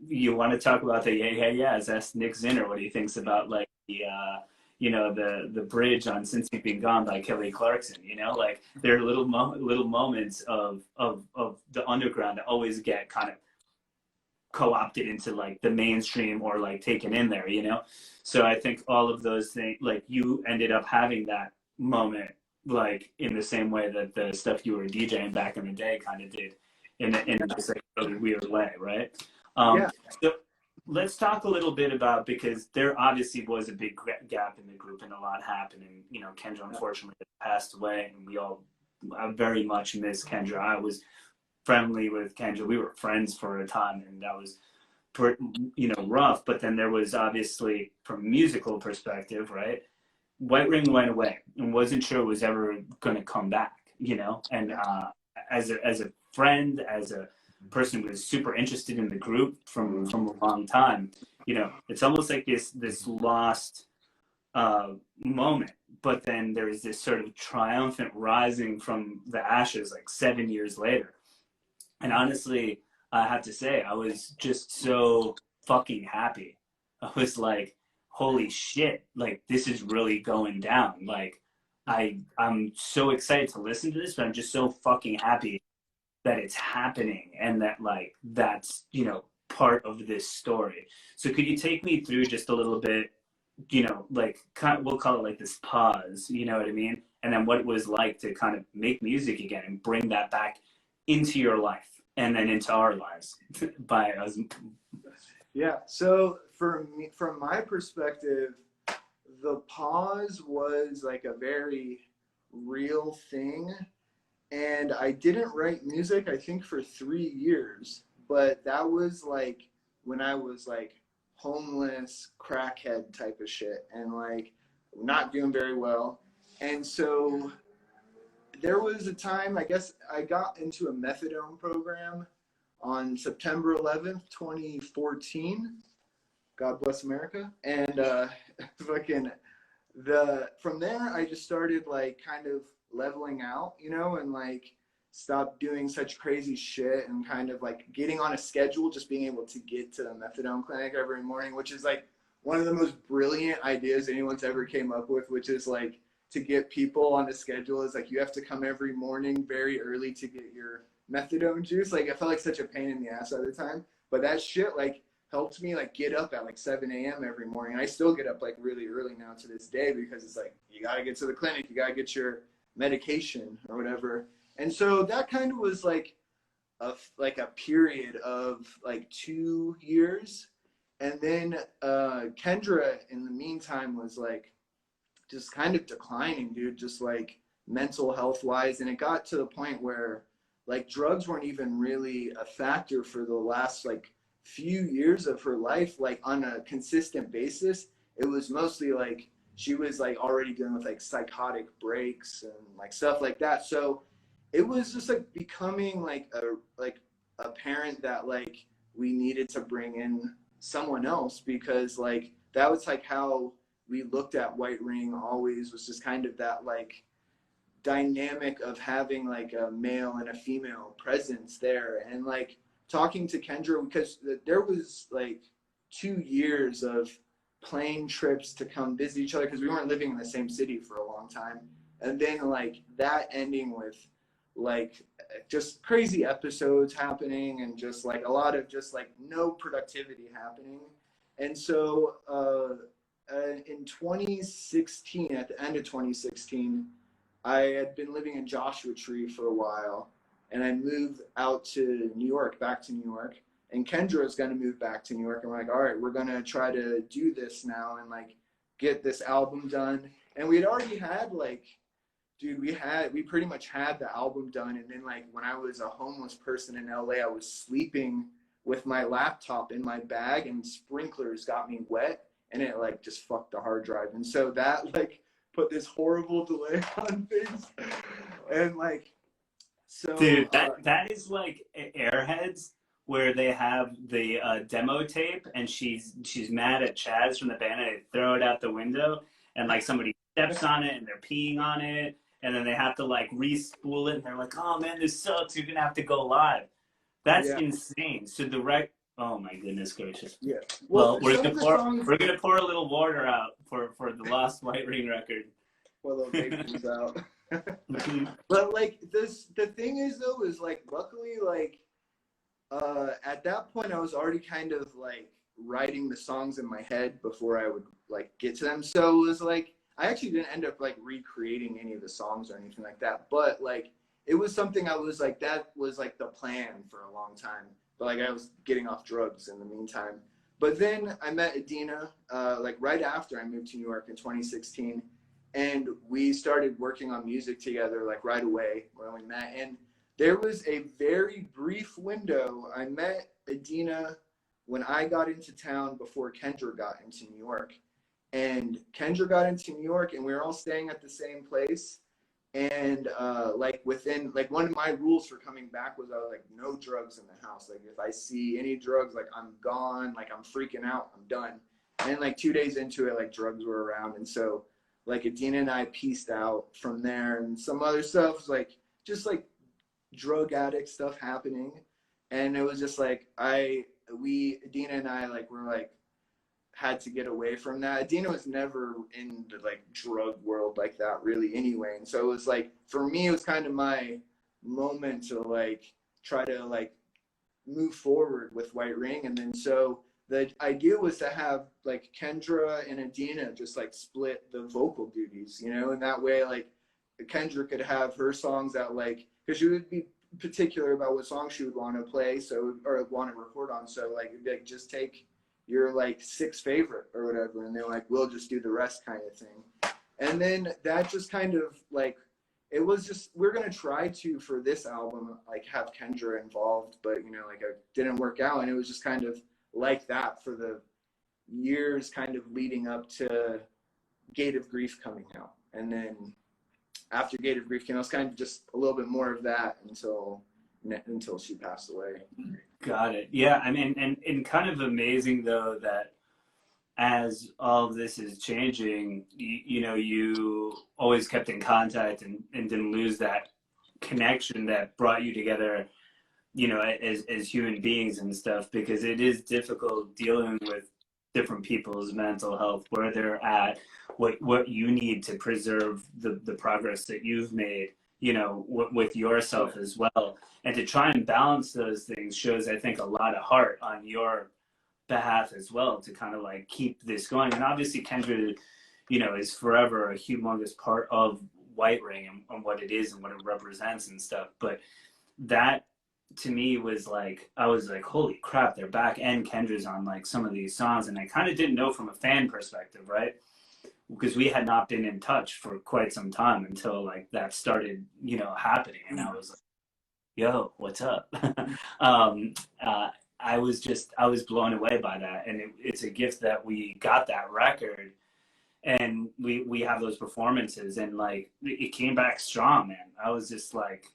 you want to talk about the Yeah Yeah Yeahs, ask Nick Zinner what he thinks about like the, you know, the bridge on Since You've Been Gone by Kelly Clarkson, you know, like there are little moments of the underground that always get kind of co-opted into like the mainstream or like taken in there, you know? So I think all of those things, like you ended up having that moment, like in the same way that the stuff you were DJing back in the day kind of did in just like a really weird way, right? Yeah. So let's talk a little bit about, because there obviously was a big gap in the group and a lot happened. And, you know, Kendra unfortunately passed away, and we all very much miss Kendra. I was friendly with Kendra. We were friends for a time, and that was, you know, rough. But then there was obviously, from a musical perspective, right? White Ring went away and wasn't sure it was ever going to come back, you know? And as a friend, as a person who was super interested in the group from a long time, you know, it's almost like this lost moment. But then there is this sort of triumphant rising from the ashes like 7 years later. And honestly, I have to say, I was just so fucking happy. I was like, holy shit, like this is really going down. Like I'm so excited to listen to this, but I'm just so fucking happy that it's happening and that like that's, you know, part of this story. So could you take me through just a little bit, you know, like kind of, we'll call it like this pause, you know what I mean? And then what it was like to kind of make music again and bring that back into your life and then into our lives by us. Yeah. So for me, from my perspective, the pause was like a very real thing. And I didn't write music, I think, for 3 years. But that was like when I was like homeless, crackhead type of shit, and like not doing very well. And so there was a time, I guess, I got into a methadone program on September 11th, 2014. God bless America. And fucking from there, I just started like kind of leveling out, you know, and like stopped doing such crazy shit and kind of like getting on a schedule, just being able to get to the methadone clinic every morning, which is like one of the most brilliant ideas anyone's ever came up with, which is like to get people on a schedule is like you have to come every morning very early to get your methadone juice. Like I felt like such a pain in the ass at the time, but that shit like helped me like get up at like 7 a.m. every morning. And I still get up like really early now to this day because it's like you got to get to the clinic, you got to get your medication or whatever. And so that kind of was like a period of like 2 years. And then Kendra in the meantime was like just kind of declining, dude, just like mental health wise. And it got to the point where like drugs weren't even really a factor for the last like few years of her life, like on a consistent basis. It was mostly like she was like already dealing with like psychotic breaks and like stuff like that. So it was just like becoming like apparent that like we needed to bring in someone else, because like that was like how we looked at White Ring always, was just kind of that like dynamic of having like a male and a female presence there. And like talking to Kendra, because there was like 2 years of plane trips to come visit each other because we weren't living in the same city for a long time. And then like that ending with like just crazy episodes happening and just like a lot of just like no productivity happening. And so in 2016, at the end of 2016, I had been living in Joshua Tree for a while, and I moved out to New York, back to New York. And Kendra was going to move back to New York. And we're like, all right, we're going to try to do this now and like get this album done. And we had already had like, dude, we pretty much had the album done. And then like when I was a homeless person in LA, I was sleeping with my laptop in my bag and sprinklers got me wet and it like just fucked the hard drive. And so that like put this horrible delay on things. And like, so dude, that is like Airheads, where they have the demo tape and she's mad at Chaz from the band and they throw it out the window and like somebody steps on it and they're peeing on it and then they have to like re-spool it and they're like, oh man, this sucks, you're gonna have to go live. That's insane. So oh my goodness gracious. Yeah. Well, we're gonna pour a little water out for the Lost White Ring record. Well, the vapor's out. But like the thing is though, is like luckily like At that point, I was already kind of like writing the songs in my head before I would like get to them. So it was like I actually didn't end up like recreating any of the songs or anything like that. But like it was something I was like that was like the plan for a long time. But like I was getting off drugs in the meantime. But then I met Adina like right after I moved to New York in 2016, and we started working on music together like right away when we met. And there was a very brief window. I met Adina when I got into town before Kendra got into New York. And Kendra got into New York and we were all staying at the same place. And like within like one of my rules for coming back was I was like no drugs in the house. Like if I see any drugs, like I'm gone, like I'm freaking out, I'm done. And like 2 days into it, like drugs were around. And so like Adina and I pieced out from there, and some other stuff like just like drug addict stuff happening. And it was just like Adina and I like were like had to get away from that. Adina was never in the like drug world like that really anyway. And so it was like for me it was kind of my moment to like try to like move forward with White Ring. And then so the idea was to have like Kendra and Adina just like split the vocal duties, you know, and that way like Kendra could have her songs that like, because she would be particular about what song she would want to play, so or want to record on. So like, it'd be like just take your like 6 favorite or whatever, and they're like, we'll just do the rest kind of thing. And then that just kind of like, it was just we're gonna try to for this album like have Kendra involved, but you know like it didn't work out, and it was just kind of like that for the years kind of leading up to Gate of Grief coming out. And then after Gate of Grief came out, it was kind of just a little bit more of that until she passed away. Got it. Yeah, I mean, and kind of amazing though that as all of this is changing, you know, you always kept in contact and didn't lose that connection that brought you together, you know, as human beings and stuff, because it is difficult dealing with different people's mental health, where they're at, what you need to preserve the progress that you've made, you know, with yourself as well. And to try and balance those things shows, I think, a lot of heart on your behalf as well to kind of like keep this going. And obviously Kendra, you know, is forever a humongous part of White Ring and what it is and what it represents and stuff. But that to me was like, I was like, holy crap, they're back and Kendra's on like some of these songs. And I kind of didn't know from a fan perspective, right? Because we had not been in touch for quite some time until like that started, you know, happening. And I was like, yo, what's up? um, I was blown away by that. And it's a gift that we got that record and we have those performances, and like it came back strong, man. I was just like,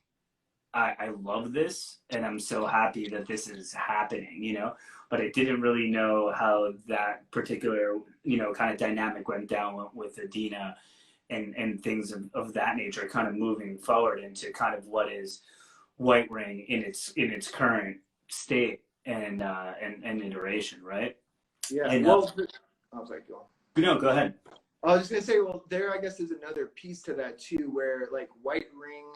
I love this, and I'm so happy that this is happening, you know. But I didn't really know how that particular, you know, kind of dynamic went down with Adina and things of that nature, kind of moving forward into kind of what is White Ring in its current state and iteration, right? Yeah. And Well, I was like, go on. no, go ahead. I was just gonna say, well, there I guess is another piece to that too, where like White Ring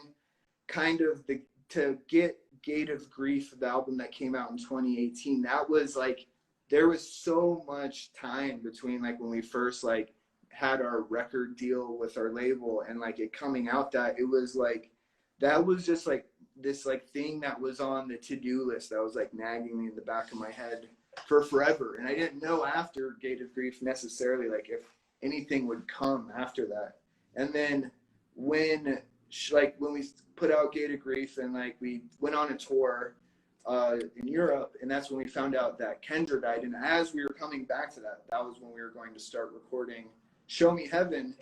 kind of to get Gate of Grief, the album that came out in 2018, that was like there was so much time between like when we first like had our record deal with our label and like it coming out, that it was like that was just like this like thing that was on the to-do list that was like nagging me in the back of my head for forever. And I didn't know after Gate of Grief necessarily like if anything would come after that. And then when we put out Gate of Grief and like we went on a tour in Europe, and that's when we found out that Kendra died. And as we were coming back to that, that was when we were going to start recording Show Me Heaven.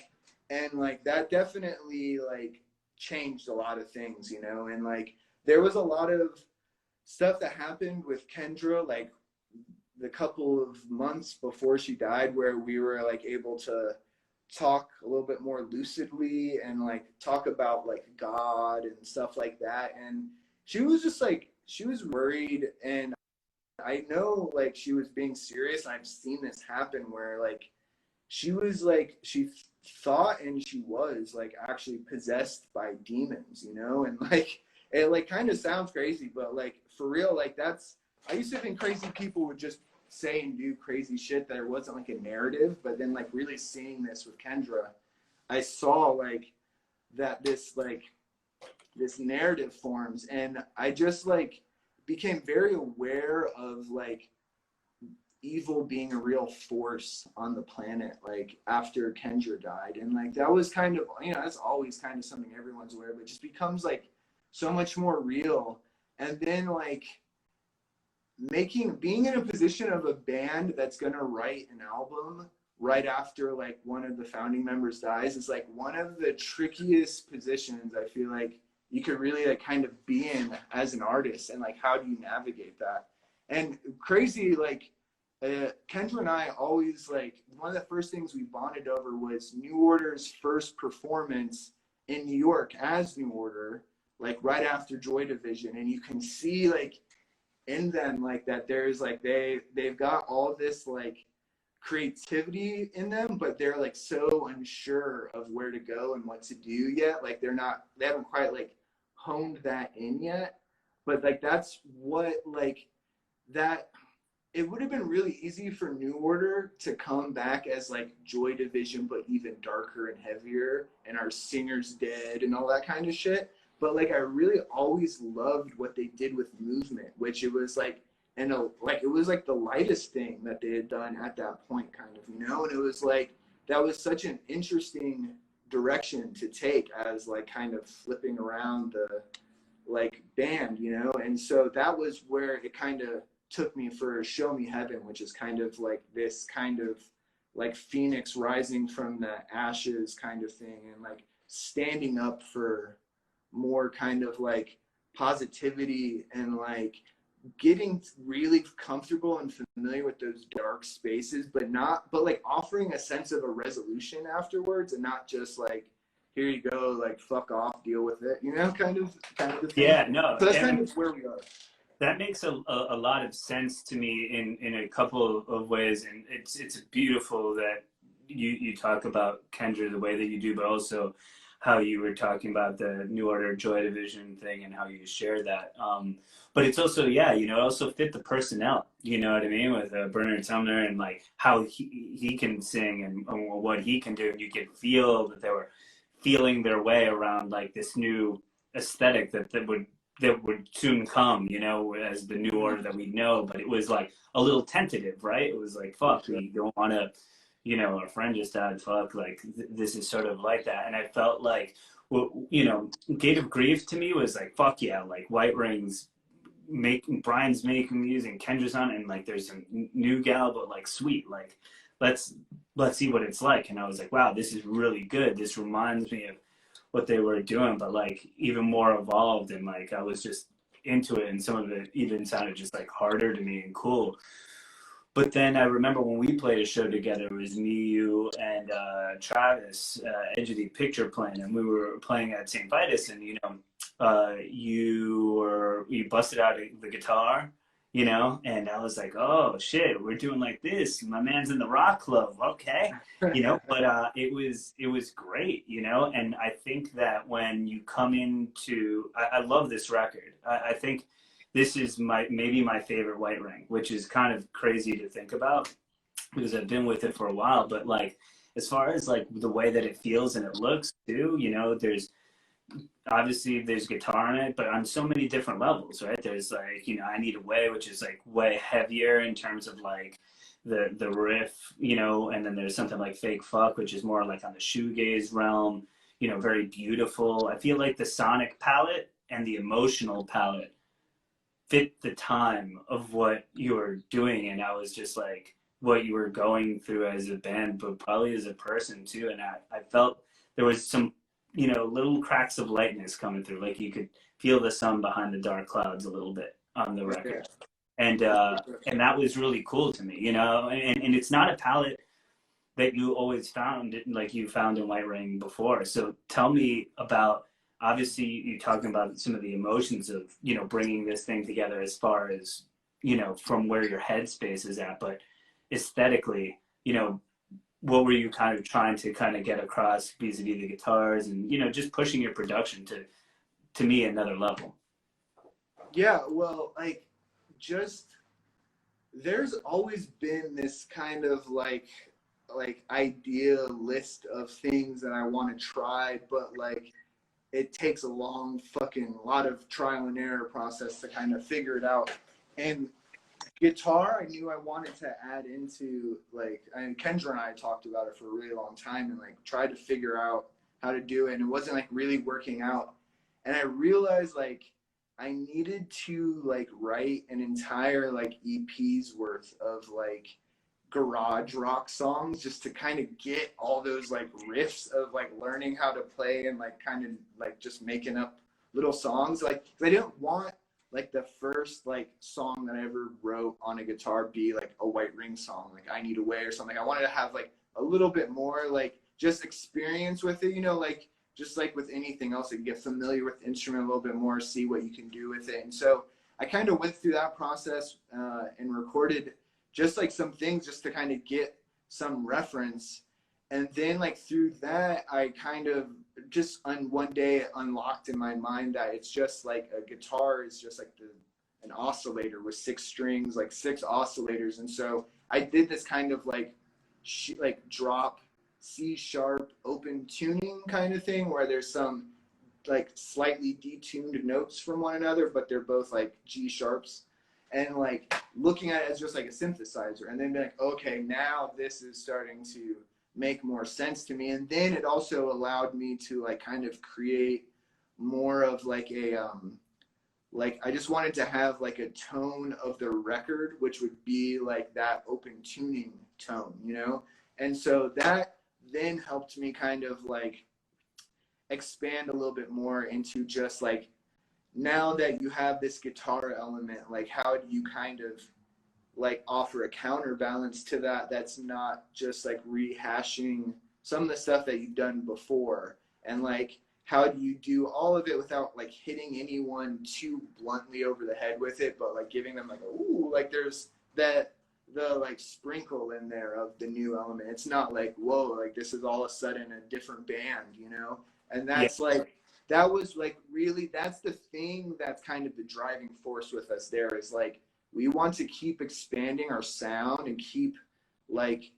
And like that definitely like changed a lot of things, you know. And like there was a lot of stuff that happened with Kendra like the couple of months before she died, where we were like able to talk a little bit more lucidly and like talk about like God and stuff like that. And she was just like, she was worried, and I know like she was being serious. I've seen this happen where like she was like, she thought and she was like actually possessed by demons, you know. And like it like kind of sounds crazy, but like for real, like I used to think crazy people would just say and do crazy shit, that there wasn't like a narrative, but then like really seeing this with Kendra, I saw like that this narrative forms, and I just like became very aware of like evil being a real force on the planet, like after Kendra died. And like that was kind of, you know, that's always kind of something everyone's aware of, but it just becomes like so much more real. And then like being in a position of a band that's gonna write an album right after like one of the founding members dies is like one of the trickiest positions I feel like you could really like kind of be in as an artist. And like how do you navigate that? And crazy, like Kendra and I always, like, one of the first things we bonded over was New Order's first performance in New York as New Order, like right after Joy Division. And you can see like in them like that there's like they've got all this like creativity in them, but they're like so unsure of where to go and what to do yet. Like they haven't quite like honed that in yet. But like that's what like that it would have been really easy for New Order to come back as like Joy Division, but even darker and heavier, and our singer's dead and all that kind of shit. But like I really always loved what they did with Movement, which it was like, and it was like the lightest thing that they had done at that point, kind of, you know. And it was like that was such an interesting direction to take as like kind of flipping around the like band, you know. And so that was where it kind of took me for Show Me Heaven, which is kind of like this kind of like phoenix rising from the ashes kind of thing, and like standing up for more kind of like positivity and like getting really comfortable and familiar with those dark spaces, but like offering a sense of a resolution afterwards, and not just like, here you go, like fuck off, deal with it, you know, kind of thing. Yeah, no. So that's kind of where we are. That makes a lot of sense to me in a couple of ways, and it's beautiful that you talk about Kendra the way that you do, but also how you were talking about the New Order Joy Division thing and how you share that. But it's also, yeah, you know, it also fit the personnel, you know what I mean, with Bernard Sumner, and like how he can sing and what he can do, and you could feel that they were feeling their way around like this new aesthetic that would soon come, you know, as the New Order that we know. But it was like a little tentative, right? It was like, fuck, we don't want to, you know, our friend just died, fuck, like this is sort of like that. And I felt like, well, you know, Gate of Grief to me was like, fuck yeah, like White Ring's Bryan's making music, Kendra's on it, and like there's some new gal, but like sweet, like let's see what it's like. And I was like, wow, this is really good. This reminds me of what they were doing, but like even more evolved, and like I was just into it, and some of it even sounded just like harder to me and cool. But then I remember when we played a show together, it was me, you, and Travis, Edge of the Picture playing, and we were playing at Saint Vitus, and you know, you busted out the guitar, you know, and I was like, oh shit, we're doing like this. My man's in the rock club, okay, you know. But it was great, you know. And I think that when you come into, I love this record. I think this is maybe my favorite White Ring, which is kind of crazy to think about because I've been with it for a while. But like, as far as like the way that it feels and it looks too, you know, there's guitar in it, but on so many different levels, right? There's like, you know, I Need a Way, which is like way heavier in terms of like the riff, you know, and then there's something like Fake Fuck, which is more like on the shoegaze realm, you know, very beautiful. I feel like the sonic palette and the emotional palette fit the time of what you were doing, and I was just like what you were going through as a band, but probably as a person too. And I felt there was some, you know, little cracks of lightness coming through, like you could feel the sun behind the dark clouds a little bit on the record. And that was really cool to me, you know. And it's not a palette that you always found, like you found in White Ring before. So tell me about, obviously you're talking about some of the emotions of, you know, bringing this thing together as far as, you know, from where your headspace is at, but aesthetically, you know, what were you kind of trying to kind of get across vis-a-vis the guitars and, you know, just pushing your production to me another level? Yeah, well, like, just there's always been this kind of like idea list of things that I want to try, but like it takes a long fucking lot of trial and error process to kind of figure it out. And guitar, I knew I wanted to add into, like, and Kendra and I talked about it for a really long time and like tried to figure out how to do it, and it wasn't like really working out. And I realized like I needed to like write an entire like EP's worth of like garage rock songs just to kind of get all those like riffs of like learning how to play and like kind of like just making up little songs. Like, 'cause I didn't want like the first like song that I ever wrote on a guitar be like a White Ring song, like I Need a Way or something. I wanted to have like a little bit more like just experience with it, you know, like just like with anything else, like get familiar with the instrument a little bit more, see what you can do with it. And so I kind of went through that process and recorded just like some things just to kind of get some reference. And then like through that, I kind of just on one day unlocked in my mind that it's just like a guitar is just like an oscillator with 6 strings, like 6 oscillators. And so I did this kind of like drop C sharp open tuning kind of thing where there's some like slightly detuned notes from one another, but they're both like G sharps. And like looking at it as just like a synthesizer, and then be like, okay, now this is starting to make more sense to me. And then it also allowed me to like kind of create more of like a like I just wanted to have like a tone of the record which would be like that open tuning tone, you know. And so that then helped me kind of like expand a little bit more into just like, now that you have this guitar element, like how do you kind of like offer a counterbalance to that that's not just like rehashing some of the stuff that you've done before, and like how do you do all of it without like hitting anyone too bluntly over the head with it, but like giving them like a, ooh, like there's that the like sprinkle in there of the new element. It's not like, whoa, like this is all of a sudden a different band, you know. And that's like, that was like really, that's the thing that's kind of the driving force with us there, is like we want to keep expanding our sound and keep like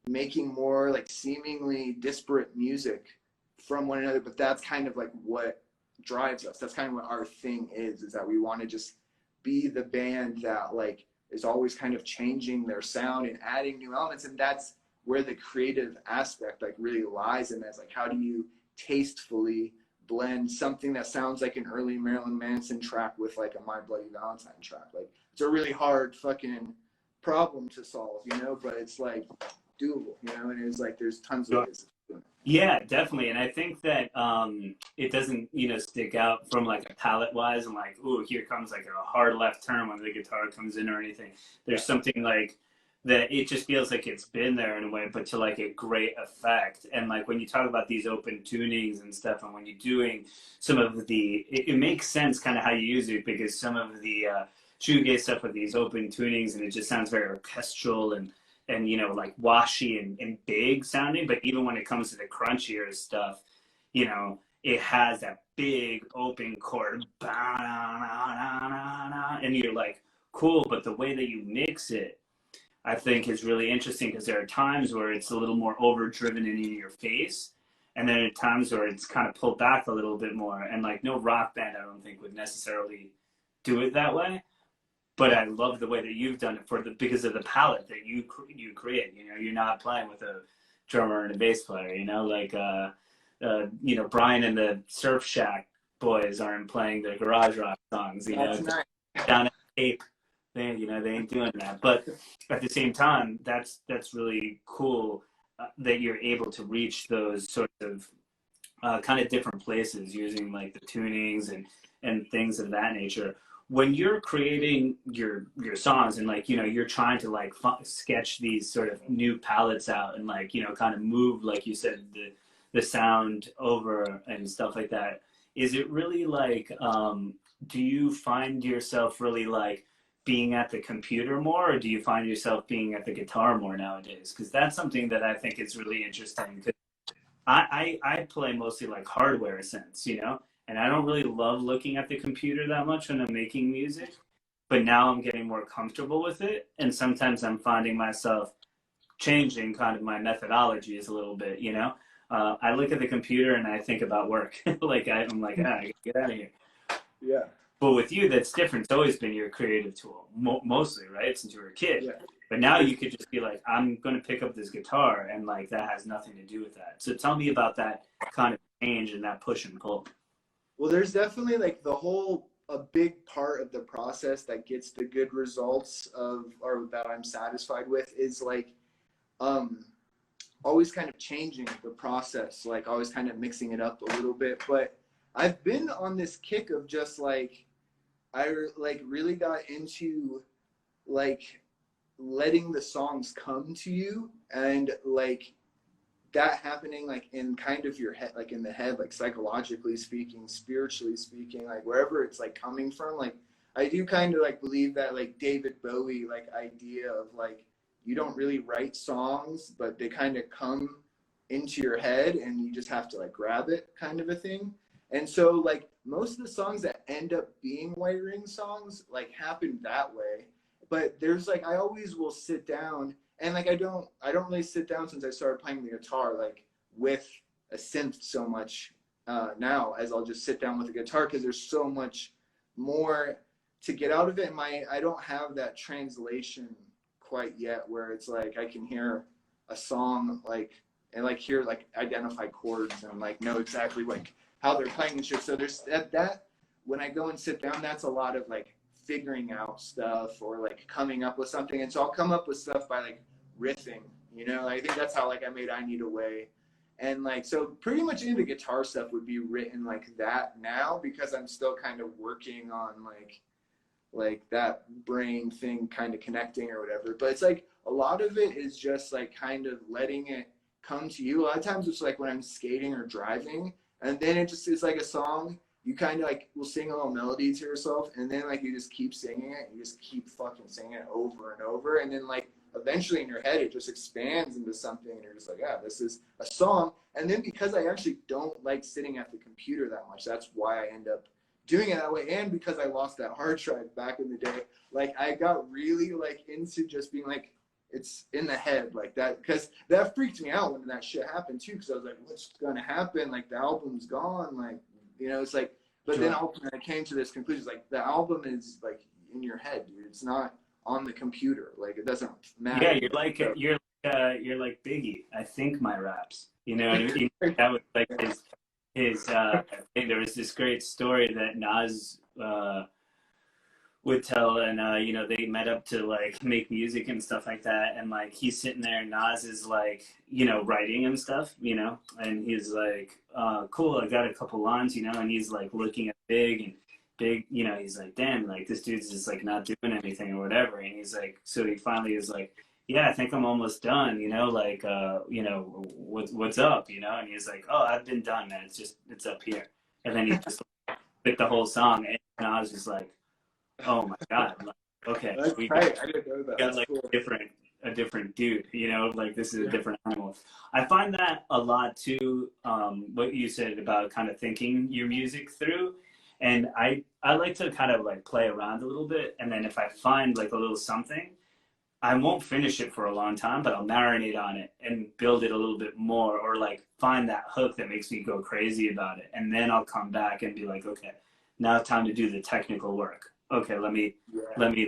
making more like seemingly disparate music from one another. But that's kind of like what drives us. That's kind of what our thing is that we want to just be the band that like is always kind of changing their sound and adding new elements. And that's where the creative aspect like really lies in. That's like, how do you tastefully blend something that sounds like an early Marilyn Manson track with like a My Bloody Valentine track? Like it's a really hard fucking problem to solve, you know, but it's like doable, you know. And it's like there's tons of ways. Yeah, definitely. And I think that it doesn't, you know, stick out from like a palette wise and like, ooh, here comes like a hard left turn when the guitar comes in or anything. There's something like that, it just feels like it's been there in a way, but to like a great effect. And like when you talk about these open tunings and stuff, and when you're doing some of the, it makes sense kind of how you use it, because some of the shoegaze stuff with these open tunings, and it just sounds very orchestral and you know, like washy and big sounding. But even when it comes to the crunchier stuff, you know, it has that big open chord, and you're like, cool. But the way that you mix it, I think, is really interesting, because there are times where it's a little more overdriven and in your face, and then at times where it's kind of pulled back a little bit more. And like no rock band, I don't think, would necessarily do it that way. But I love the way that you've done it because of the palette that you create. You know, you're not playing with a drummer and a bass player. You know, like you know, Brian and the Surf Shack boys aren't playing the garage rock songs. You know, down at tape, they ain't doing that. But at the same time, that's really cool that you're able to reach those sorts of kind of different places using like the tunings and things of that nature. When you're creating your songs and like, you know, you're trying to like sketch these sort of new palettes out and like, you know, kind of move, like you said, the sound over and stuff like that, is it really like, do you find yourself really like being at the computer more, or do you find yourself being at the guitar more nowadays? Because that's something that I think is really interesting. I play mostly like hardware synths, you know, And I don't really love looking at the computer that much when I'm making music, but now I'm getting more comfortable with it. And sometimes I'm finding myself changing kind of my methodologies a little bit, you know? I look at the computer and I think about work. Like I'm like, I gotta get out of here. Yeah. But with you, that's different. It's always been your creative tool, mostly, right? Since you were a kid. Yeah. But now you could just be like, I'm going to pick up this guitar, and like that has nothing to do with that. So tell me about that kind of change and that push and pull. Well, there's definitely like a big part of the process that gets the good results or that I'm satisfied with is like, always kind of changing the process, like always kind of mixing it up a little bit. But I've been on this kick of just like, I like really got into like letting the songs come to you, and like that happening like in kind of your head, like in the head, like psychologically speaking, spiritually speaking, like wherever it's like coming from. Like I do kind of like believe that like David Bowie like idea of like you don't really write songs, but they kind of come into your head and you just have to like grab it, kind of a thing. And so like most of the songs that end up being White Ring songs like happen that way. But there's like, I always will sit down and like, I don't really sit down since I started playing the guitar, like with a synth so much now, as I'll just sit down with the guitar, because there's so much more to get out of it. And I don't have that translation quite yet where it's like, I can hear a song like, and like hear like identify chords and like know exactly like how they're playing and shit. So there's that when I go and sit down, that's a lot of like figuring out stuff or like coming up with something. And so I'll come up with stuff by like riffing, you know. I think that's how like I made I Need a Way. And like, so pretty much any of the guitar stuff would be written like that now, because I'm still kind of working on like that brain thing kind of connecting or whatever. But it's like a lot of it is just like kind of letting it come to you. A lot of times it's like when I'm skating or driving, and then it just is like a song. You kind of like will sing a little melody to yourself, and then like you just keep singing it. You just keep fucking singing it over and over, and then like eventually in your head it just expands into something, and you're just like, yeah, this is a song. And then because I actually don't like sitting at the computer that much, that's why I end up doing it that way. And because I lost that hard drive back in the day, like I got really like into just being like, it's in the head like that, because that freaked me out when that shit happened too, because I was like, what's gonna happen, like the album's gone, like, you know. It's like, but then I came to this conclusion, like the album is like in your head, dude. It's not on the computer. Like it doesn't matter. Yeah, you're like Biggie. I think my raps. You know what I mean? That was like his I think there was this great story that Nas would tell, and you know, they met up to like make music and stuff like that, and like he's sitting there and Nas is like, you know, writing and stuff, you know, and he's like, cool, I got a couple lines, you know, and he's like looking at Big, you know, he's like, damn, like this dude's just like not doing anything or whatever. And he's like, so he finally is like, yeah, I think I'm almost done, you know, like you know, what's up, you know? And he's like, oh, I've been done, man, it's up here. And then he just picked the whole song, and I was just like, oh my god, like, okay, we got, I didn't know that. got like cool. a different dude, you know, like this is a different animal. I find that a lot too, what you said about kind of thinking your music through. And I like to kind of like play around a little bit, and then if I find like a little something, I won't finish it for a long time, but I'll marinate on it and build it a little bit more, or like find that hook that makes me go crazy about it. And then I'll come back and be like, okay, now it's time to do the technical work. Okay, let me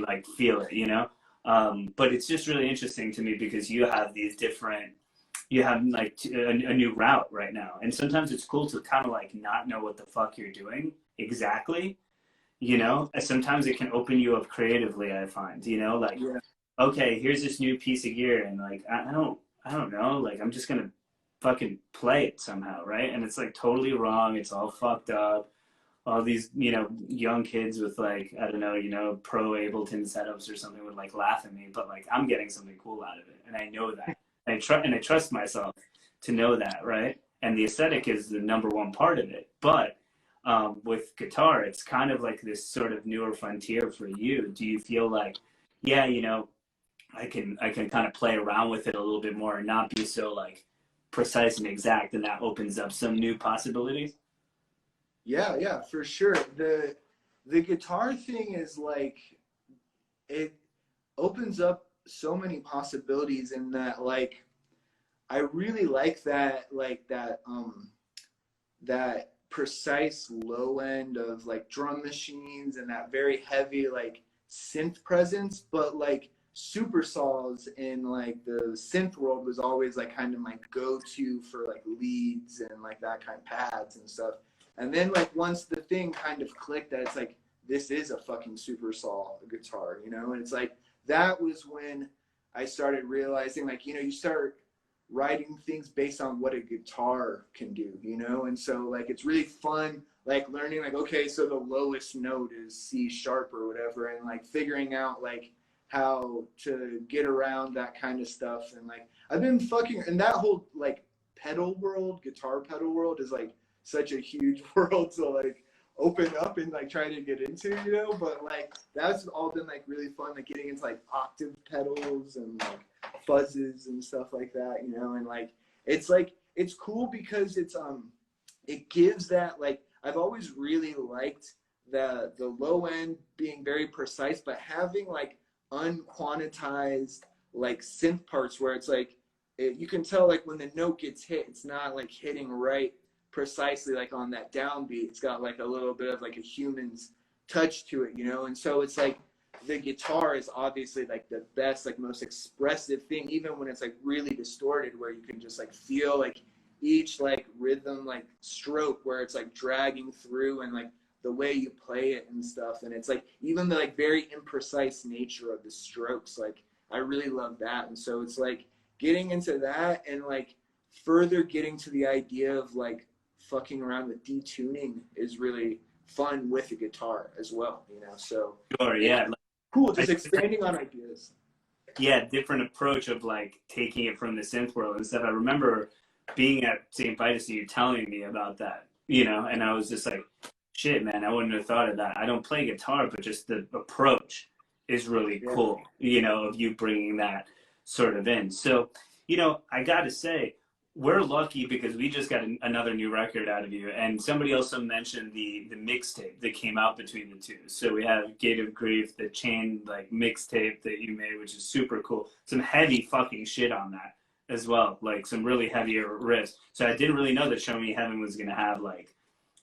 like feel it, you know? But it's just really interesting to me because you have these different, you have like a new route right now. And sometimes it's cool to kind of like not know what the fuck you're doing exactly, you know? And sometimes it can open you up creatively, I find, you know? Like, okay, here's this new piece of gear, and like, I don't know, like I'm just gonna fucking play it somehow, right? And it's like totally wrong, it's all fucked up. All these, you know, young kids with like, I don't know, you know, pro Ableton setups or something would like laugh at me, but like I'm getting something cool out of it, and I know that. And I trust myself to know that, right? And the aesthetic is the number one part of it. But with guitar, it's kind of like this sort of newer frontier for you. Do you feel like, yeah, you know, I can kind of play around with it a little bit more and not be so like precise and exact, and that opens up some new possibilities? Yeah, for sure. The guitar thing is like, it opens up so many possibilities in that, like, I really like that precise low end of like drum machines and that very heavy like synth presence, but like super saws in like the synth world was always like kind of my go-to for like leads and like that kind of pads and stuff. And then like once the thing kind of clicked that it's like this is a fucking super saw guitar, you know? And it's like that was when I started realizing, like, you know, you start writing things based on what a guitar can do, you know? And so like it's really fun like learning like, okay, so the lowest note is C sharp or whatever, and like figuring out like how to get around that kind of stuff. And like I've been fucking, and that whole like pedal world, guitar pedal world is like such a huge world to like open up and like try to get into, you know? But like that's all been like really fun, like getting into like octave pedals and like fuzzes and stuff like that, you know? And like it's cool because it gives that, like, I've always really liked the low end being very precise, but having like unquantized like synth parts where it's like you can tell like when the note gets hit, it's not like hitting right precisely like on that downbeat. It's got like a little bit of like a human's touch to it, you know? And so it's like the guitar is obviously like the best, like most expressive thing, even when it's like really distorted, where you can just like feel like each like rhythm, like stroke where it's like dragging through, and like the way you play it and stuff. And it's like even the like very imprecise nature of the strokes, like I really love that. And so it's like getting into that and like further getting to the idea of like fucking around with detuning is really fun with the guitar as well, you know? So Sure, it's yeah. cool, just expanding on ideas. Yeah, different approach of like taking it from the synth world and stuff. I remember being at Saint Vitus and you telling me about that, you know, and I was just like, shit, man, I wouldn't have thought of that. I don't play guitar, but just the approach is really Yeah. cool, you know, of you bringing that sort of in. So, you know, I got to say, we're lucky because we just got another new record out of you, and somebody also mentioned the mixtape that came out between the two. So we have Gate of Grief, the chain like mixtape that you made, which is super cool. Some heavy fucking shit on that as well, like some really heavier riffs. So I didn't really know that Show Me Heaven was gonna have like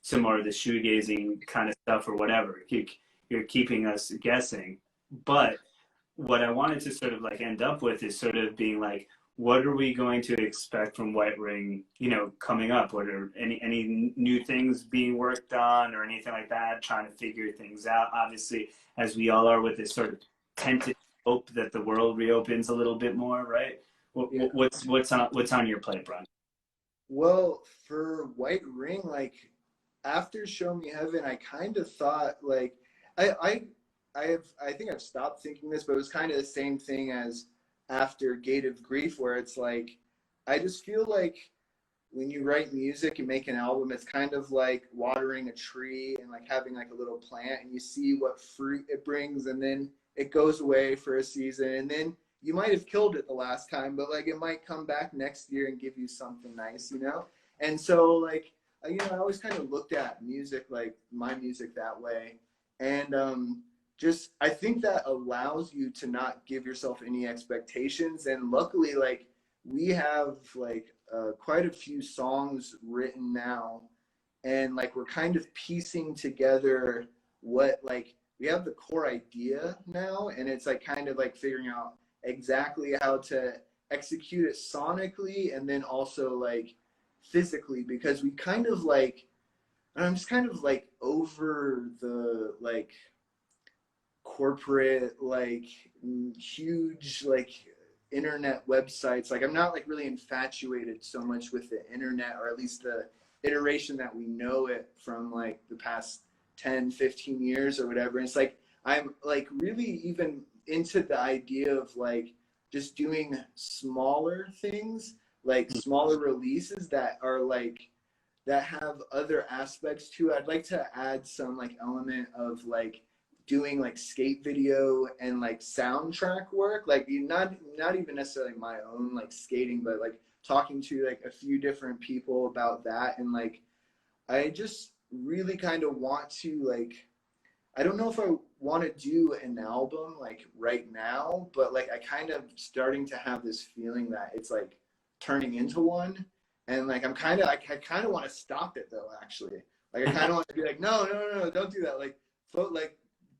some more of the shoegazing kind of stuff or whatever. You're keeping us guessing, but what I wanted to sort of like end up with is sort of being like, what are we going to expect from White Ring, you know, coming up? What are any new things being worked on or anything like that? Trying to figure things out. Obviously, as we all are with this sort of tentative hope that the world reopens a little bit more, right? Yeah. What's on your plate, Brian? Well, for White Ring, like after Show Me Heaven, I kind of thought like I I think I've stopped thinking this, but it was kind of the same thing as after Gate of Grief, where it's like I just feel like when you write music and make an album, it's kind of like watering a tree and like having like a little plant, and you see what fruit it brings, and then it goes away for a season, and then you might have killed it the last time, but like it might come back next year and give you something nice, you know? And so like, you know, I always kind of looked at music, like my music that way. And just, I think that allows you to not give yourself any expectations. And luckily, like we have like quite a few songs written now, and like we're kind of piecing together what, like we have the core idea now, and it's like kind of like figuring out exactly how to execute it sonically and then also like physically, because we kind of like, I'm just kind of like over the like corporate like huge like internet websites. Like I'm not like really infatuated so much with the internet, or at least the iteration that we know it from like the past 10-15 years or whatever. And it's like I'm like really even into the idea of like just doing smaller things, like smaller releases that are like that have other aspects to it. I'd like to add some like element of like doing like skate video and like soundtrack work, like not even necessarily my own like skating, but like talking to like a few different people about that. And like I just really kind of want to like, I don't know if I want to do an album like right now, but like I kind of starting to have this feeling that it's like turning into one. And like I kind of want to stop it though, actually. Like I kind of want to be like, no, don't do that. Like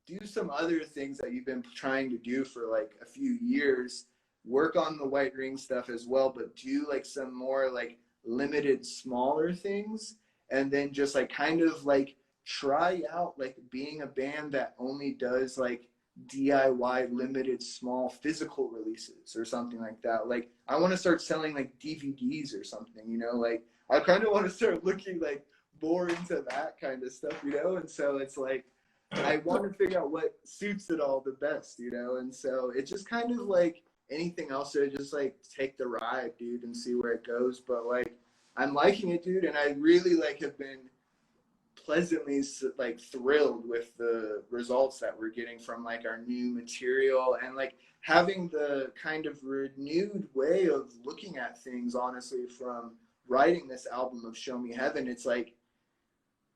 do some other things that you've been trying to do for like a few years. Work on the White Ring stuff as well, but do like some more like limited, smaller things, and then just like kind of like try out like being a band that only does like DIY limited small physical releases or something like that. Like I want to start selling like DVDs or something, you know, like I kind of want to start looking like more into that kind of stuff, you know? And so it's like I want to figure out what suits it all the best, you know? And so it's just kind of like anything else, to just like take the ride, dude, and see where it goes. But like I'm liking it, dude, and I really like have been pleasantly like thrilled with the results that we're getting from like our new material, and like having the kind of renewed way of looking at things, honestly, from writing this album of Show Me Heaven. It's like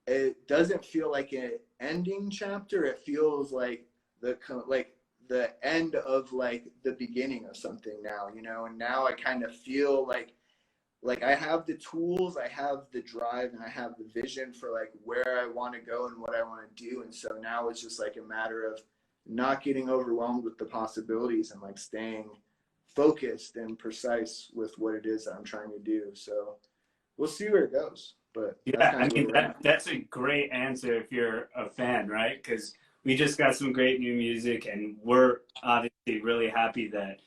it doesn't feel like an ending chapter. It feels like the end of like the beginning of something now, you know. And now I kind of feel like I have the tools, I have the drive, and I have the vision for like where I want to go and what I want to do. And so now it's just like a matter of not getting overwhelmed with the possibilities and like staying focused and precise with what it is that I'm trying to do. So we'll see where it goes. But yeah, I mean, that's a great answer if you're a fan, right? Because we just got some great new music, and we're obviously really happy that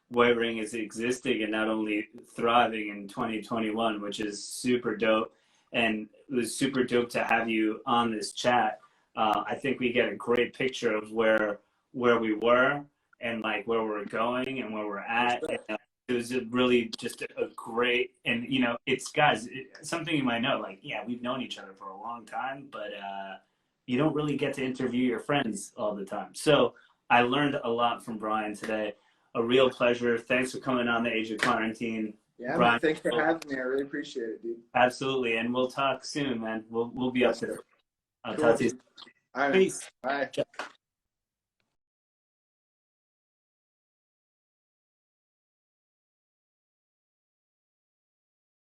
White Ring is existing and not only thriving in 2021, which is super dope. And it was super dope to have you on this chat. I think we get a great picture of where we were and like where we're going and where we're at. And, it was really just a great, and you know, it's guys, something you might know, like, yeah, we've known each other for a long time, but you don't really get to interview your friends all the time. So I learned a lot from Bryan today. A real pleasure. Thanks for coming on the Age of Quarantine. yeah, Bryan, man, thanks for having me. I really appreciate it, dude. Absolutely, and we'll talk soon, man. We'll be up there. I'll Cool. talk to you. All right. Peace. Bye.